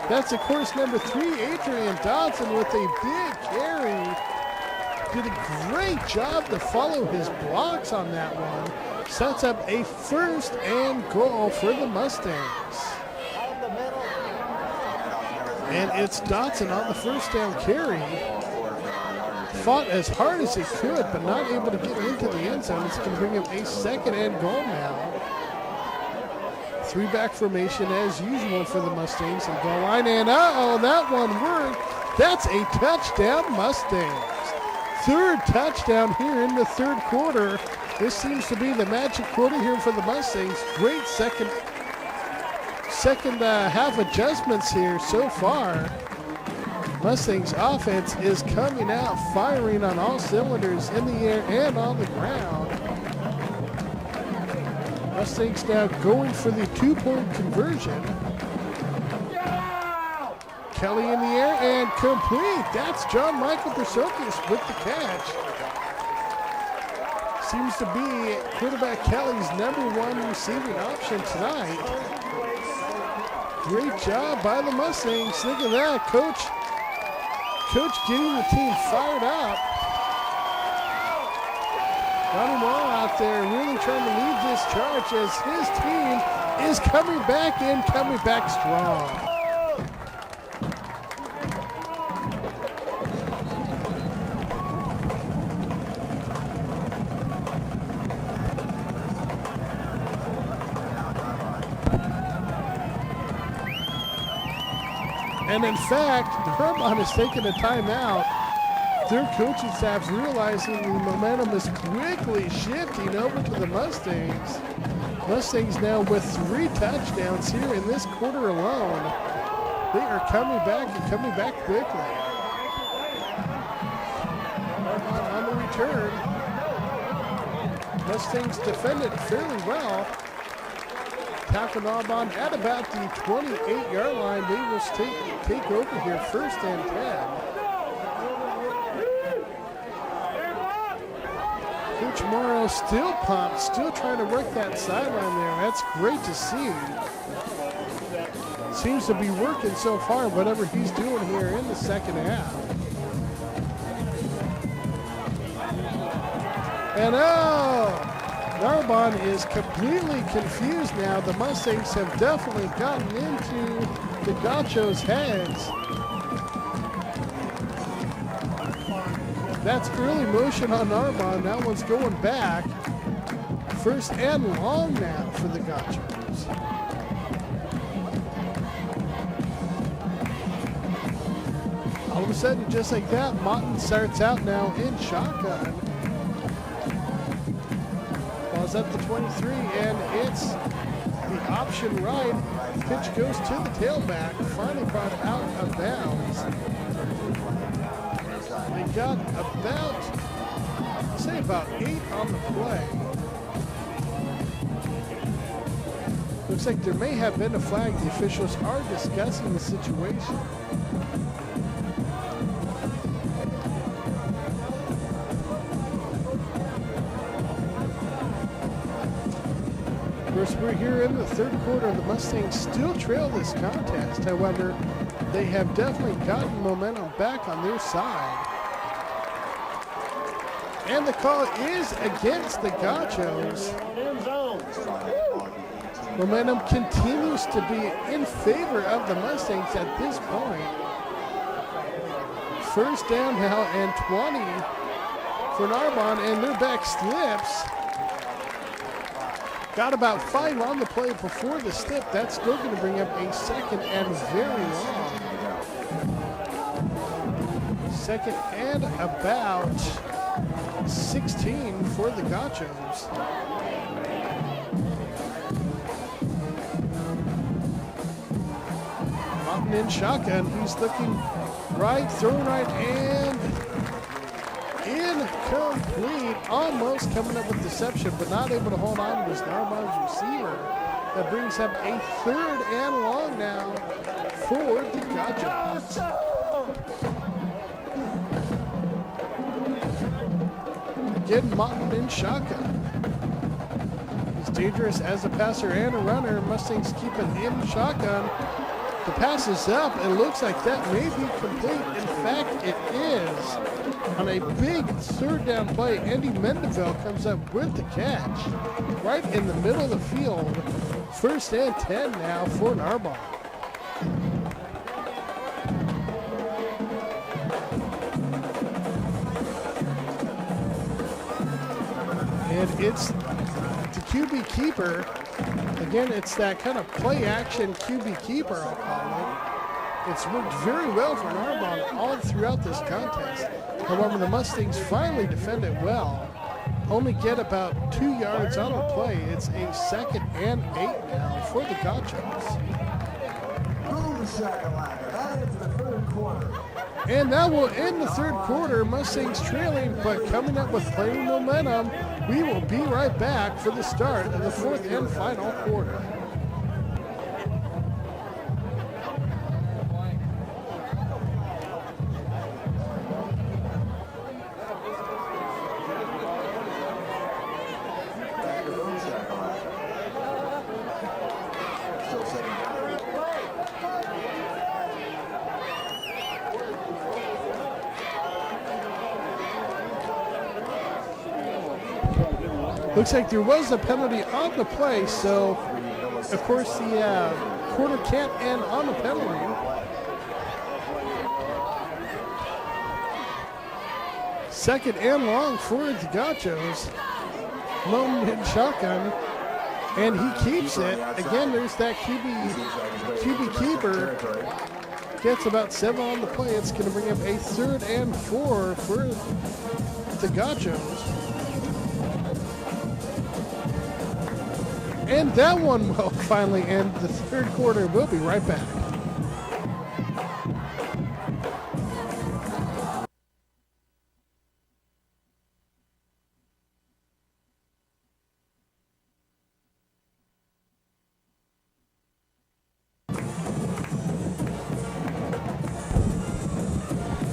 That's, of course, number 3, Adrian Dodson, with a big carry. Did a great job to follow his blocks on that one. Sets up a 1st and goal for the Mustangs. And it's Dodson on the 1st down carry. Fought as hard as he could, but not able to get into the end zone. It's going to bring him a 2nd and goal now. Three-back formation as usual for the Mustangs and goal line. And that one worked. That's a touchdown, Mustangs. Third touchdown here in the third quarter. This seems to be the magic quarter here for the Mustangs. Great second half adjustments here so far. Mustangs offense is coming out, firing on all cylinders in the air and on the ground. Mustangs now going for the two-point conversion. Kelly in the air and complete. That's John Michael Persokis with the catch. Seems to be quarterback Kelly's #1 receiving option tonight. Great job by the Mustangs. Look at that, Coach getting the team fired up. Ronnie Moore out there really trying to lead this charge as his team is coming back in, coming back strong. And in fact, Narbonne has taken a timeout. Their coaching staff's realizing the momentum is quickly shifting over to the Mustangs. Mustangs now with 3 touchdowns here in this quarter alone. They are coming back and coming back quickly. Narbonne on the return. Mustangs defended fairly well. Tackle Narbonne at about the 28-yard line. They will take over here, 1st and 10. Coach Morrow still pumped, still trying to work that sideline there. That's great to see. Seems to be working so far, whatever he's doing here in the second half. And Narbonne is completely confused now. The Mustangs have definitely gotten into the Gauchos' heads. That's early motion on Narbonne. That one's going back. 1st and long now for the Gauchos. All of a sudden, just like that, Motton starts out now in shotgun. Ball's at the 23, and it's the option right. Pitch goes to the tailback, finally brought out of bounds. They got about 8 on the play. Looks like there may have been a flag. The officials are discussing the situation. Of course, we're here in the third quarter. The Mustangs still trail this contest. However, they have definitely gotten momentum back on their side. And the call is against the Gauchos. Momentum continues to be in favor of the Mustangs at this point. 1st down now and 20 for Narbonne, and their back slips. Got about 5 on the play before the slip. That's still going to bring up a 2nd and very long. 2nd and about 16 for the Gauchos. Motton in shotgun. He's looking right, throwing right, and incomplete. Almost coming up with deception, but not able to hold on to his Narbonne's receiver. That brings up a 3rd and long now for the Gauchos. Again, Motton in shotgun. He's dangerous as a passer and a runner. Mustangs keep it in shotgun. The pass is up. It looks like that may be complete. In fact, it is. On a big 3rd down play, Andy Mendeville comes up with the catch right in the middle of the field. 1st and 10 now for Narbonne. And it's the QB keeper Again, it's that kind of play action QB keeper, I'll call it. It's worked very well for Narbonne all throughout this contest. However, the Mustangs finally defend it well. Only get about 2 yards on the play. It's a 2nd and 8 now for the Gauchos. And that will end the third quarter. Mustangs trailing, but coming up with playing momentum. We will be right back for the start of the 4th and final quarter. Looks like there was a penalty on the play, so of course the quarter can't end on the penalty. Second and long for the Gauchos. Lone in shotgun, and he keeps it. Again, there's that QB keeper. Gets about 7 on the play. It's going to bring up a 3rd and 4 for the Gauchos. And that one will finally end the third quarter. We'll be right back.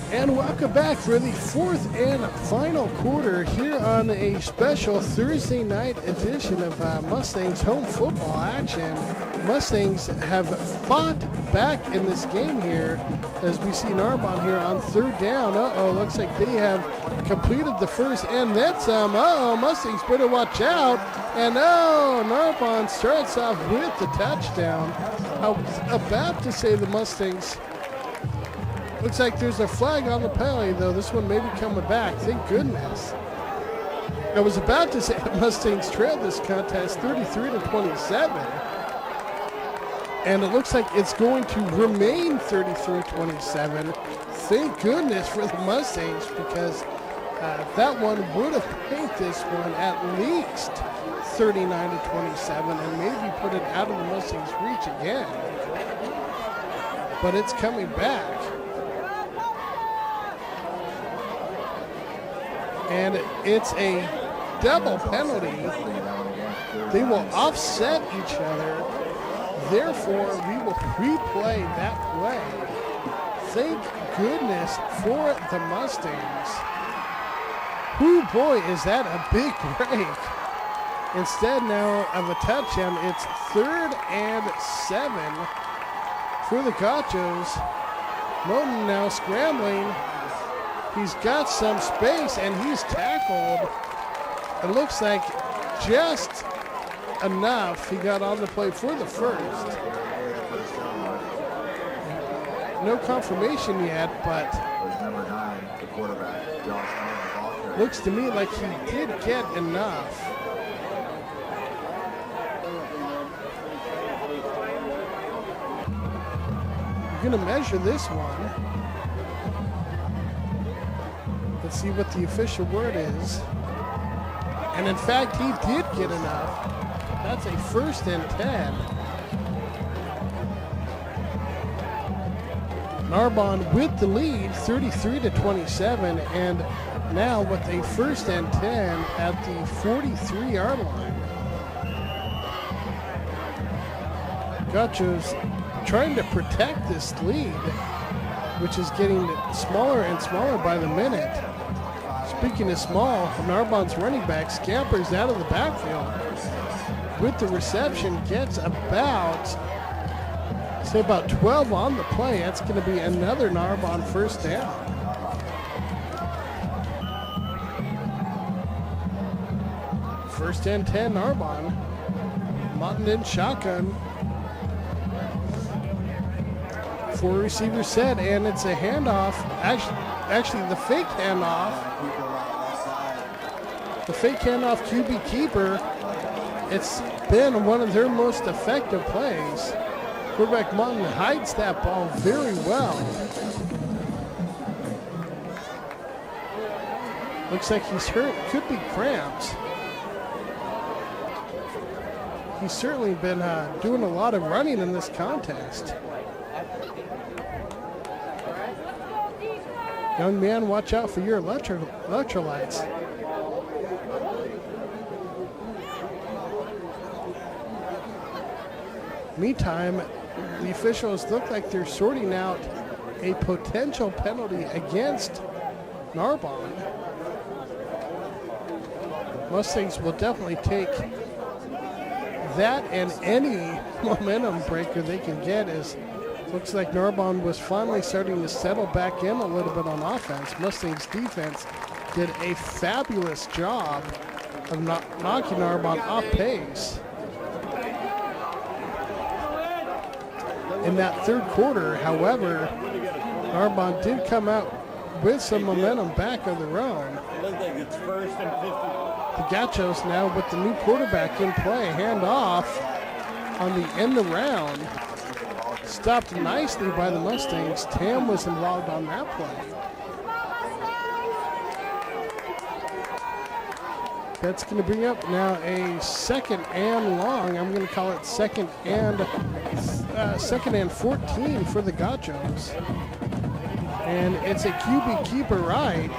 And welcome back for the 4th and final quarter here on a special Thursday night edition of Mustangs home football action. Mustangs have fought back in this game here as we see Narbonne here on 3rd down. Looks like they have completed the first and then some. Mustangs better watch out. And Narbonne starts off with the touchdown. I was about to say the Mustangs. Looks like there's a flag on the penalty, though. This one may be coming back. Thank goodness. I was about to say the Mustangs trailed this contest 33-27. And it looks like it's going to remain 33-27. Thank goodness for the Mustangs, because that one would have made this one at least 39-27 and maybe put it out of the Mustangs' reach again. But it's coming back. And it's a double penalty. They will offset each other. Therefore, we will replay that play. Thank goodness for the Mustangs. Whoo, boy, is that a big break. Instead now of a touchdown, it's 3rd and 7 for the Gauchos. Moten now scrambling. He's got some space, and he's tackled. It looks like just enough. He got on the play for the first. No confirmation yet, but looks to me like he did get enough. We're going to measure this one. Let's see what the official word is. And in fact, he did get enough. That's a 1st and 10. Narbonne with the lead, 33-27, and now with a 1st and 10 at the 43-yard line. Gauchos trying to protect this lead, which is getting smaller and smaller by the minute. Speaking of small, Narbonne's running back scampers out of the backfield with the reception, gets about 12 on the play. That's going to be another Narbonne 1st down. First and 10 Narbonne. Moten in shotgun. 4 receivers set, and it's a handoff. Actually, the fake handoff. The fake handoff QB keeper it's been one of their most effective plays. Quarterback Martin hides that ball very well. Looks like he's hurt, could be cramps. He's certainly been doing a lot of running in this contest. Young man, watch out for your electrolytes. Meantime, the officials look like they're sorting out a potential penalty against Narbonne. Mustangs will definitely take that and any momentum breaker they can get, as looks like Narbonne was finally starting to settle back in a little bit on offense. Mustangs defense did a fabulous job of knocking Narbonne off pace. In that third quarter, however, Narbonne did come out with some momentum back of their own. The Gauchos now with the new quarterback in play, handoff on the end around. Stopped nicely by the Mustangs. Tam was involved on that play. That's going to bring up now a second and long. I'm going to call it second and 14 for the Gauchos. And it's a QB keeper right.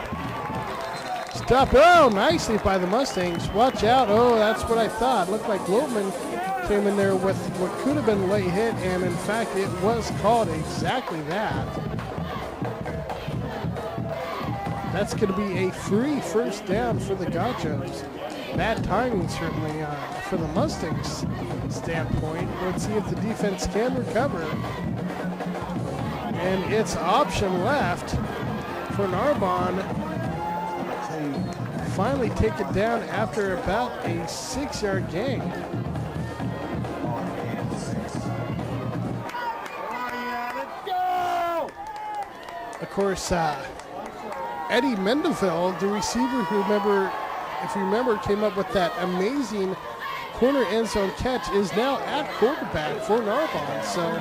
Stop. Oh, nicely by the Mustangs. Watch out. Oh, that's what I thought. Looked like Wiltman came in there with what could have been a late hit, and in fact, it was called exactly that. That's going to be a free first down for the Gauchos. Bad timing, certainly, for the Mustangs standpoint. Let's see if the defense can recover. And it's option left for Narbonne to finally take it down after about a 6-yard gain. Of course, Eddie Mendeville, the receiver who if you remember, came up with that amazing corner end zone catch, is now at quarterback for Narbonne. So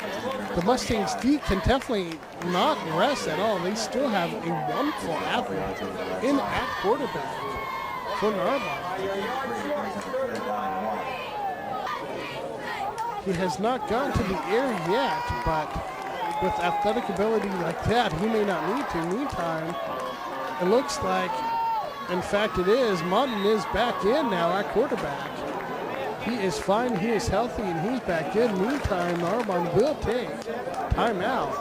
the Mustangs can definitely not rest at all. They still have a wonderful athlete in at quarterback for Narbonne. He has not gone to the air yet, but with athletic ability like that, he may not need to. Meantime, it looks like, in fact it is, Martin is back in now at quarterback. He is fine, he is healthy, and he's back in. Meantime, Narbonne will take timeout.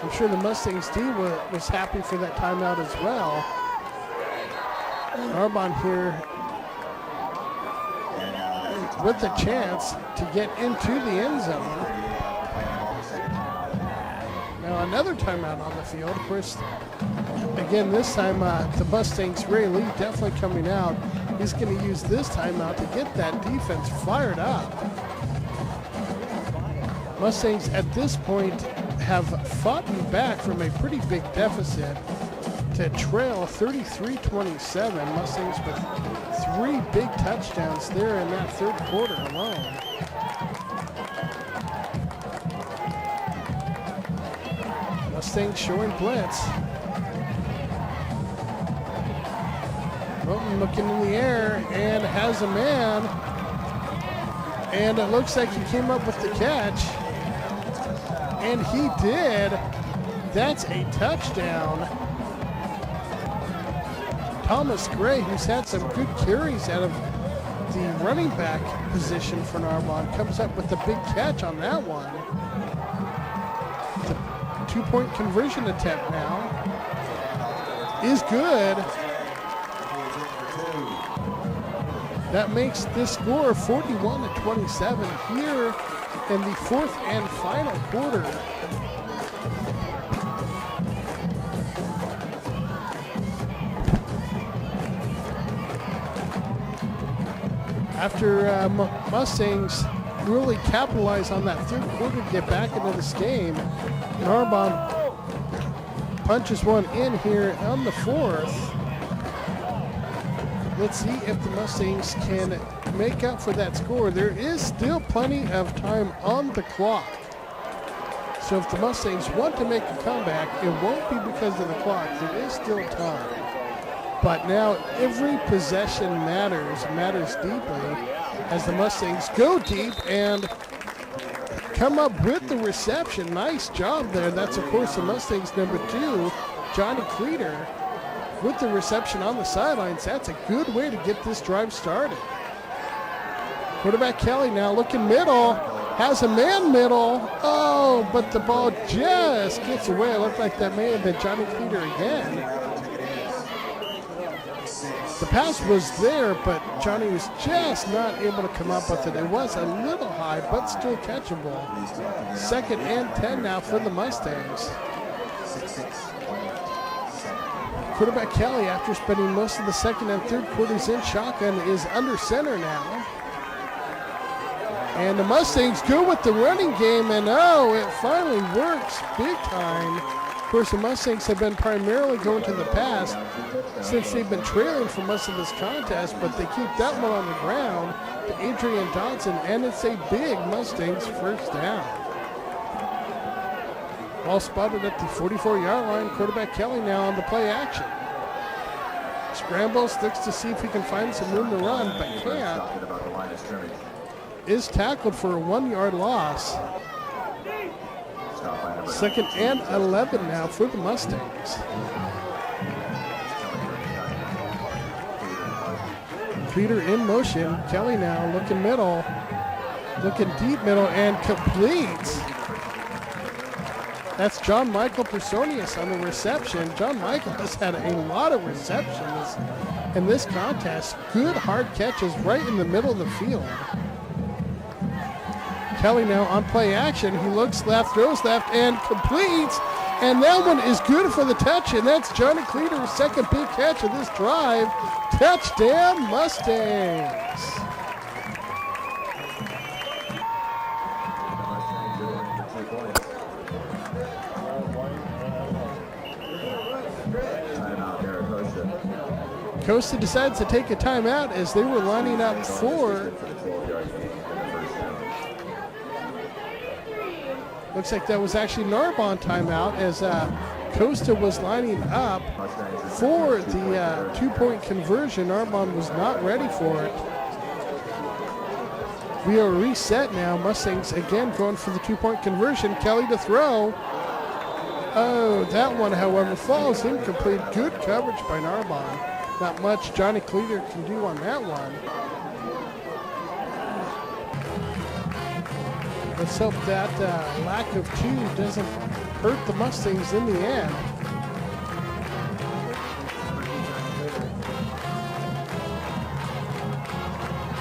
I'm sure the Mustangs D was happy for that timeout as well. Narbonne here with the chance to get into the end zone. Now another timeout on the field. Of course, again, this time the Mustangs, Ray Lee definitely coming out. He's going to use this timeout to get that defense fired up. Mustangs at this point have fought back from a pretty big deficit to trail 33-27. Mustangs with 3 big touchdowns there in that third quarter alone. Mustangs showing blitz. Wilton looking in the air and has a man. And it looks like he came up with the catch. And he did. That's a touchdown. Thomas Gray, who's had some good carries out of the running back position for Narbonne, comes up with the big catch on that one. The 2-point conversion attempt now is good. That makes this score 41-27 here in the fourth and final quarter. After Mustangs really capitalize on that third quarter to get back into this game, Narbonne punches one in here on the fourth. Let's see if the Mustangs can make up for that score. There is still plenty of time on the clock. So if the Mustangs want to make a comeback, it won't be because of the clock. There is still time. But now every possession matters deeply as the Mustangs go deep and come up with the reception. Nice job there. That's, of course, the Mustangs' number 2, Johnny Cleater, with the reception on the sidelines. That's a good way to get this drive started. Quarterback Kelly now looking middle. Has a man middle. Oh, but the ball just gets away. It looked like that may have been Johnny Cleater again. The pass was there, but Johnny was just not able to come up with it. It was a little high, but still catchable. 2nd and 10 now for the Mustangs. Quarterback Kelly, after spending most of the 2nd and 3rd quarters in shotgun, is under center now. And the Mustangs go with the running game, and oh, it finally works big time. Of course, the Mustangs have been primarily going to the pass since they've been trailing for most of this contest, but they keep that one on the ground to Adrian Dodson, and it's a big Mustangs first down. Ball spotted at the 44-yard line. Quarterback Kelly now on the play action. Scrambles, looks to see if he can find some room to run, but can't. Is tackled for a 1-yard loss. 2nd and 11 now for the Mustangs. Cleater in motion. Kelly now looking middle. Looking deep middle and completes. That's John Michael Personius on the reception. John Michael has had a lot of receptions in this contest. Good hard catches right in the middle of the field. Kelly now on play action. He looks left, throws left, and completes. And that one is good for the touch, and that's Johnny Cleater's 2nd big catch of this drive. Touchdown, Mustangs. Costa decides to take a timeout as they were lining up for. Looks like that was actually Narbonne timeout as Costa was lining up for the 2-point conversion. Narbonne was not ready for it. We are reset now. Mustangs again going for the 2-point conversion. Kelly to throw. Oh, that one, however, falls incomplete. Good coverage by Narbonne. Not much Johnny Cleater can do on that one. Let's hope that lack of 2 doesn't hurt the Mustangs in the end.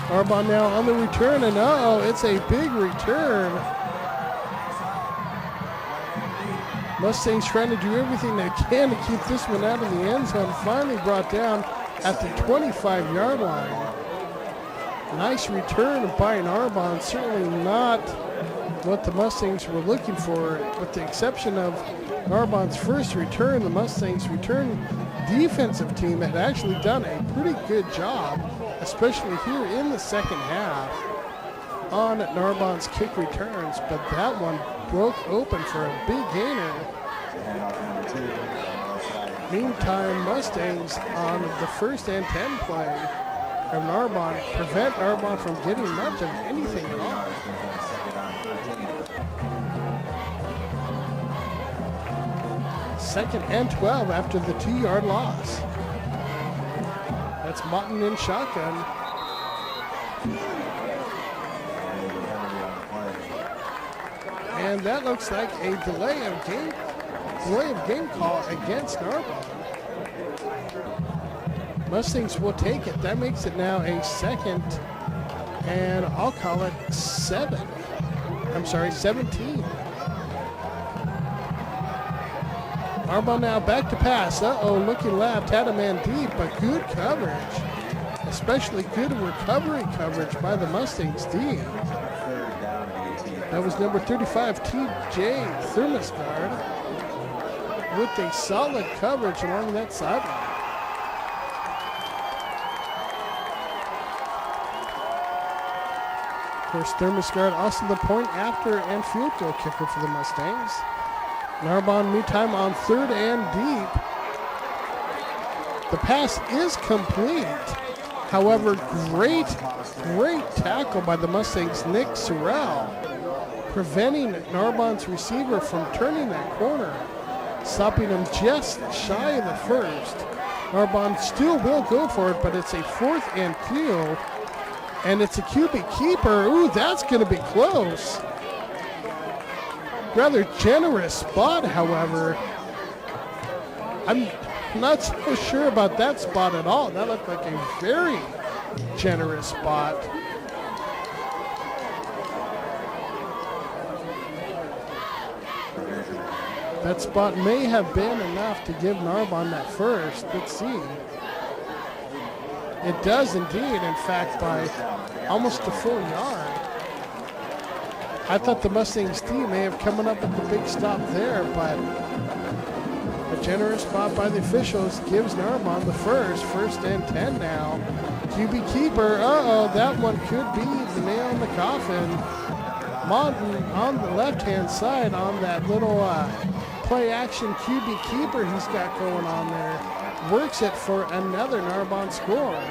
Narbonne now on the return, and it's a big return. Mustangs trying to do everything they can to keep this one out of the end zone. Finally brought down at the 25-yard line. Nice return by Narbonne. Certainly not what the Mustangs were looking for, with the exception of Narbonne's first return. The Mustangs return defensive team had actually done a pretty good job, especially here in the 2nd half, on Narbonne's kick returns, but that one broke open for a big gainer. Meantime, Mustangs on the 1st and 10 play of Narbonne prevent Narbonne from getting much of anything at all. Second and 12 after the 2-yard loss. That's Motton in shotgun. And that looks like a delay of game call against Narbonne. Mustangs will take it. That makes it now a 2nd, and I'll call it 17. Narbonne now back to pass. Looking left, had a man deep, but good coverage. Especially good recovery coverage by the Mustangs D. That was number 35, TJ Thermosgard, with a solid coverage along that sideline. course, Thermosguard also the point after and field goal kicker for the Mustangs. Narbonne, meantime, on third and deep. The pass is complete. However, great tackle by the Mustangs' Nick Sorrell, preventing Narbonne's receiver from turning that corner, stopping him just shy of the first. Narbonne still will go for it, but it's a 4th and 2, and it's a QB keeper. Ooh, that's going to be close. Rather generous spot, however. I'm not so sure about that spot at all. That looked like a very generous spot. That spot may have been enough to give Narbonne that first. Let's see. It does indeed, in fact, by almost a full yard. I thought the Mustangs team may have coming up with the big stop there, but a generous spot by the officials gives Narbonne the first and 10 now. QB keeper, that one could be the nail in the coffin. Monton on the left-hand side on that little play-action QB keeper he's got going on there. Works it for another Narbonne score.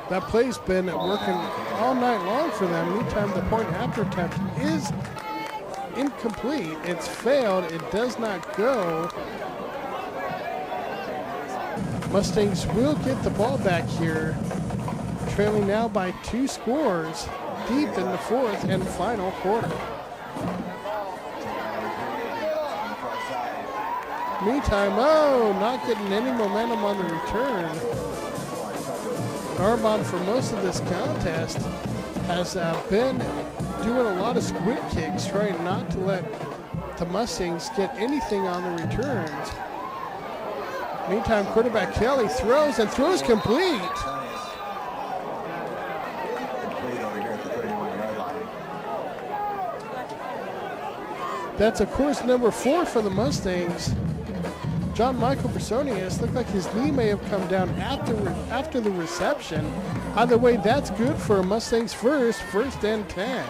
That play's been working all night long for them. Meantime, the point after attempt is incomplete. It's failed. It does not go. Mustangs will get the ball back here, trailing now by 2 scores deep in the 4th and final quarter. Meantime, not getting any momentum on the return. Narbonne, for most of this contest, has been doing a lot of squid kicks, trying not to let the Mustangs get anything on the returns. Meantime, quarterback Kelly throws complete. That's, of course, number 4 for the Mustangs. John Michael Bersonius looked like his knee may have come down after the reception. Either way, that's good for a Mustangs first and 10.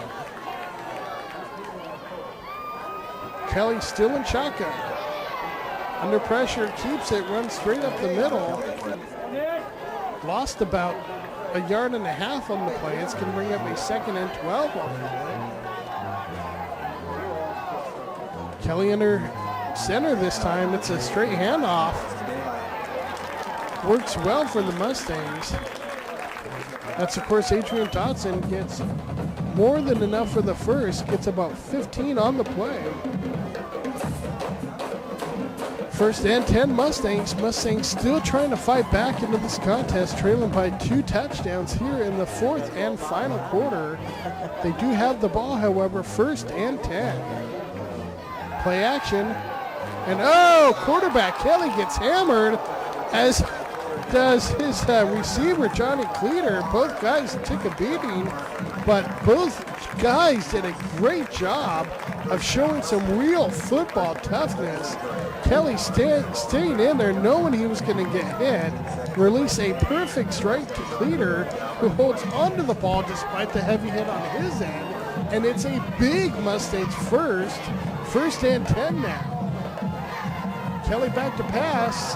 Kelly still in shotgun. Under pressure, keeps it, runs straight up the middle. Lost about a yard and a half on the play. It's going to bring up a 2nd and 12 on the play. Kelly under center this time. It's a straight handoff. Works well for the Mustangs. That's, of course, Adrian Dotson gets more than enough for the first. Gets about 15 on the play. 1st and 10 Mustangs. Mustangs still trying to fight back into this contest, trailing by 2 touchdowns here in the 4th and final quarter. They do have the ball, however, 1st and 10. Play action. And quarterback Kelly gets hammered, as does his receiver, Johnny Cleater. Both guys took a beating, but both guys did a great job of showing some real football toughness. Kelly staying in there, knowing he was going to get hit, release a perfect strike to Cleater, who holds onto the ball despite the heavy hit on his end. And it's a big Mustangs first and 10 now. Kelly back to pass,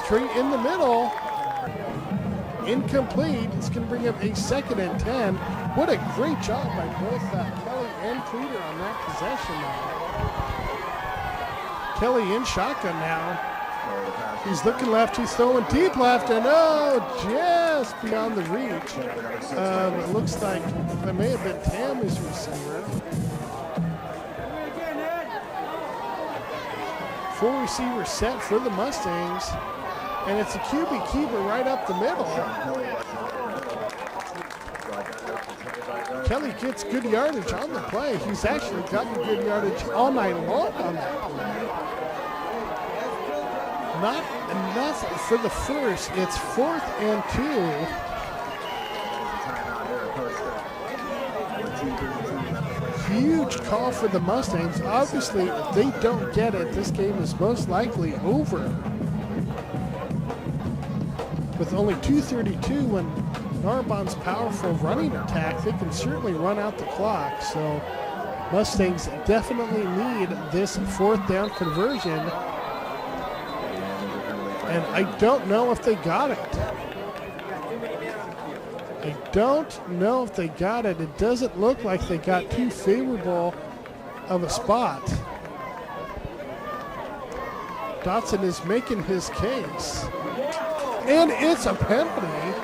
straight in the middle, incomplete. It's going to bring up a 2nd and 10. What a great job by both Kelly and Cleater on that possession now. Kelly in shotgun now. He's looking left, he's throwing deep left, and just beyond the reach. It looks like that may have been Tammy's receiver. 4 receivers set for the Mustangs, and it's a QB keeper right up the middle. Kelly gets good yardage on the play. He's actually gotten good yardage all night long on that play. Not enough for the first. It's 4th and 2. Huge call for the Mustangs. Obviously, if they don't get it, this game is most likely over. With only 2:32 when Narbonne's powerful running attack, they can certainly run out the clock. So Mustangs definitely need this 4th down conversion. And I don't know if they got it. I don't know if they got it. It doesn't look like they got too favorable of a spot. Dotson is making his case. And it's a penalty.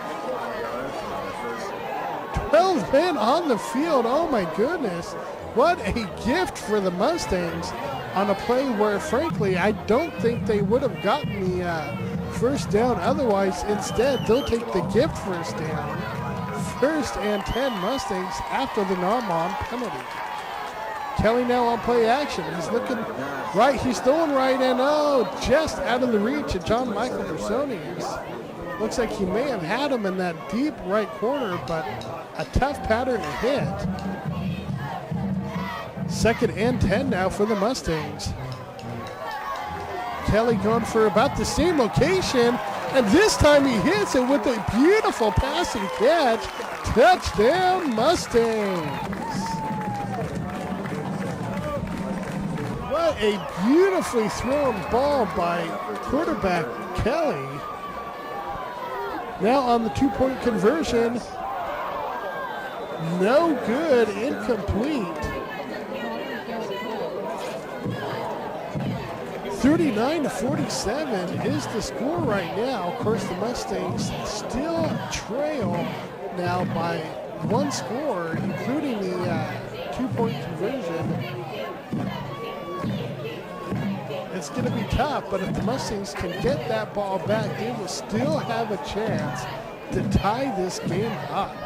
12 men on the field. Oh my goodness. What a gift for the Mustangs on a play where, frankly, I don't think they would have gotten the first down otherwise. Instead, they'll take the gift first down. 1st and 10 Mustangs after the Narbonne penalty. Kelly now on play action. He's looking right. He's throwing right, and just out of the reach of John Michael Personius. Looks like he may have had him in that deep right corner, but a tough pattern to hit. 2nd and 10 now for the Mustangs. Kelly going for about the same location, and this time he hits it with a beautiful passing catch. Touchdown, Mustangs. What a beautifully thrown ball by quarterback Kelly. Now on the 2-point conversion. No good, incomplete. 39-47 is the score right now. Of course, the Mustangs still trail now by 1 score, including the 2-point conversion. It's going to be tough, but if the Mustangs can get that ball back, they will still have a chance to tie this game up.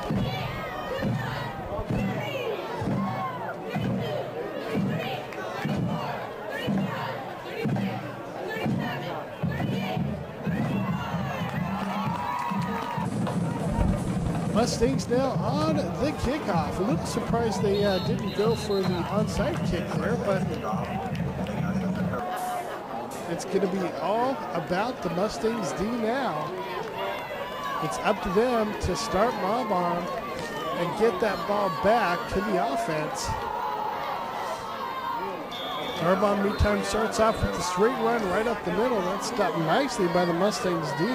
Mustangs now on the kickoff. A little surprised they didn't go for the onside kick there, but it's going to be all about the Mustangs D now. It's up to them to start Narbonne and get that ball back to the offense. Narbonne, meantime, starts off with a straight run right up the middle. That's stopped nicely by the Mustangs D.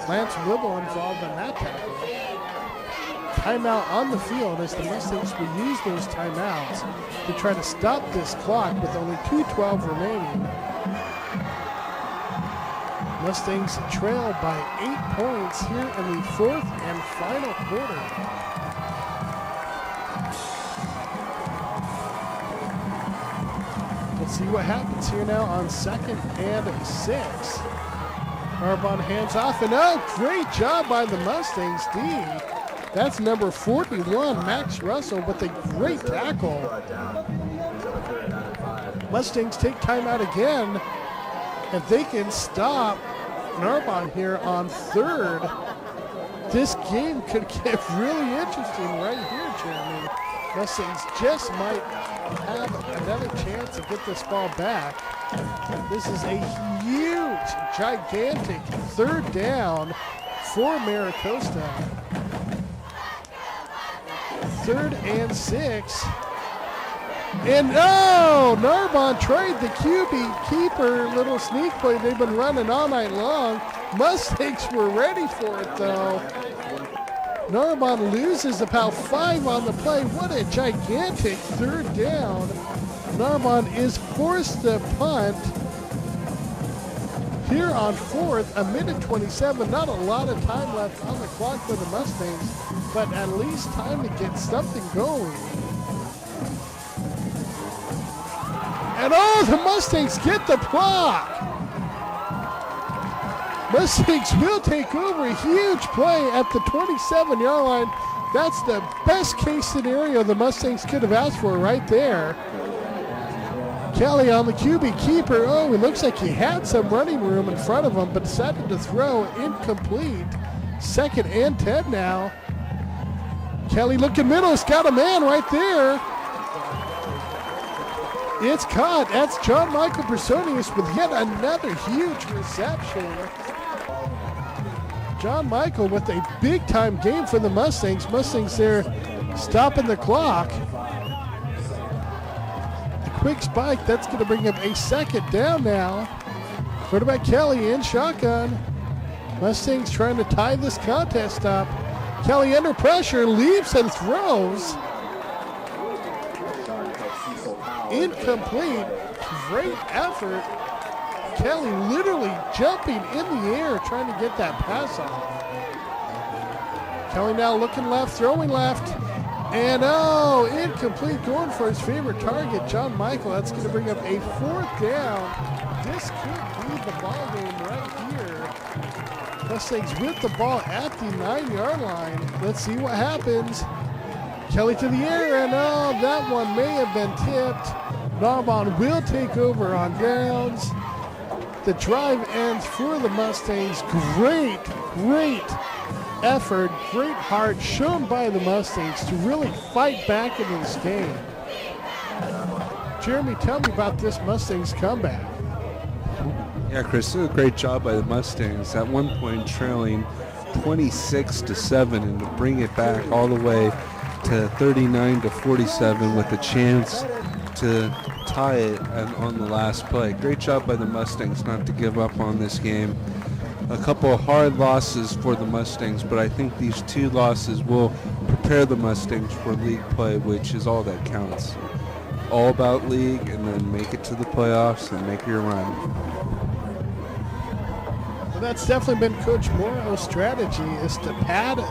Lance Wibble involved in that tackle. Timeout on the field as the Mustangs will use those timeouts to try to stop this clock with only 2:12 remaining. Mustangs trail by 8 points here in the 4th and final quarter. Let's see what happens here now on 2nd and 6. Narbonne hands off, and great job by the Mustangs D. That's number 41, Max Russell, with a great tackle. Mustangs take timeout again. If they can stop Narbonne here on 3rd, this game could get really interesting right here, Jeremy. Mustangs just might have another chance to get this ball back. This is a huge, gigantic 3rd down for Maricosta. 3rd and 6. And Narbonne tried the QB keeper little sneak play they've been running all night long. Mustangs were ready for it though. Narbonne loses about 5 on the play. What a gigantic 3rd down. Narbonne is forced to punt here on 4th, 1:27. Not a lot of time left on the clock for the Mustangs, but at least time to get something going. And the Mustangs get the block. Mustangs will take over. A huge play at the 27-yard line. That's the best case scenario the Mustangs could have asked for right there. Kelly on the QB keeper. It looks like he had some running room in front of him, but decided to throw incomplete. 2nd and 10 now. Kelly looking middle. He's got a man right there. It's caught. That's John Michael Personius with yet another huge reception. John Michael with a big-time game for the Mustangs. Mustangs there stopping the clock. The quick spike, that's going to bring up a second down now. Quarterback Kelly in shotgun. Mustangs trying to tie this contest up. Kelly under pressure, leaps and throws. Incomplete. Great effort. Kelly literally jumping in the air trying to get that pass off. Kelly now looking left, throwing left. And incomplete, going for his favorite target, John Michael. That's going to bring up a fourth down. This could be the ball game right here. Mustangs with the ball at the 9-yard line. Let's see what happens. Kelly to the air, and that one may have been tipped. Narbonne will take over on downs. The drive ends for the Mustangs. Great effort, great heart shown by the Mustangs to really fight back into this game. Jeremy, tell me about this Mustangs comeback. Yeah, Chris, this is a great job by the Mustangs. At one point trailing 26-7, and to bring it back all the way to 39-47 with a chance to tie it on the last play. Great job by the Mustangs not to give up on this game. A couple of hard losses for the Mustangs, but I think these two losses will prepare the Mustangs for league play, which is all that counts. All about league, and then make it to the playoffs and make your run. Well, that's definitely been Coach Morrow's strategy, is to pad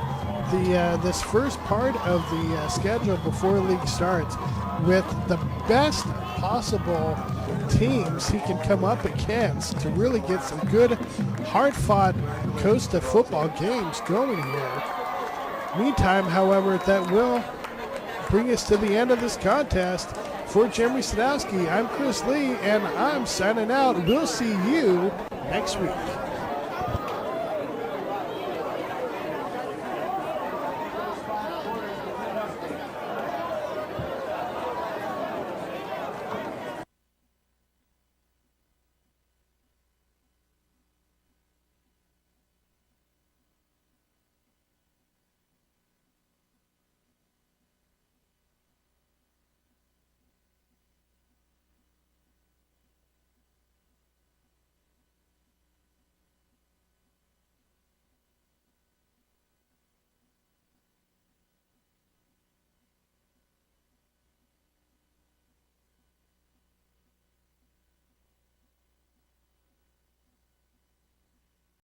this first part of the schedule before league starts with the best possible teams he can come up against to really get some good, hard-fought Costa football games going here. Meantime, however, that will bring us to the end of this contest. For Jeremy Sadowski, I'm Chris Lee, and I'm signing out. We'll see you next week.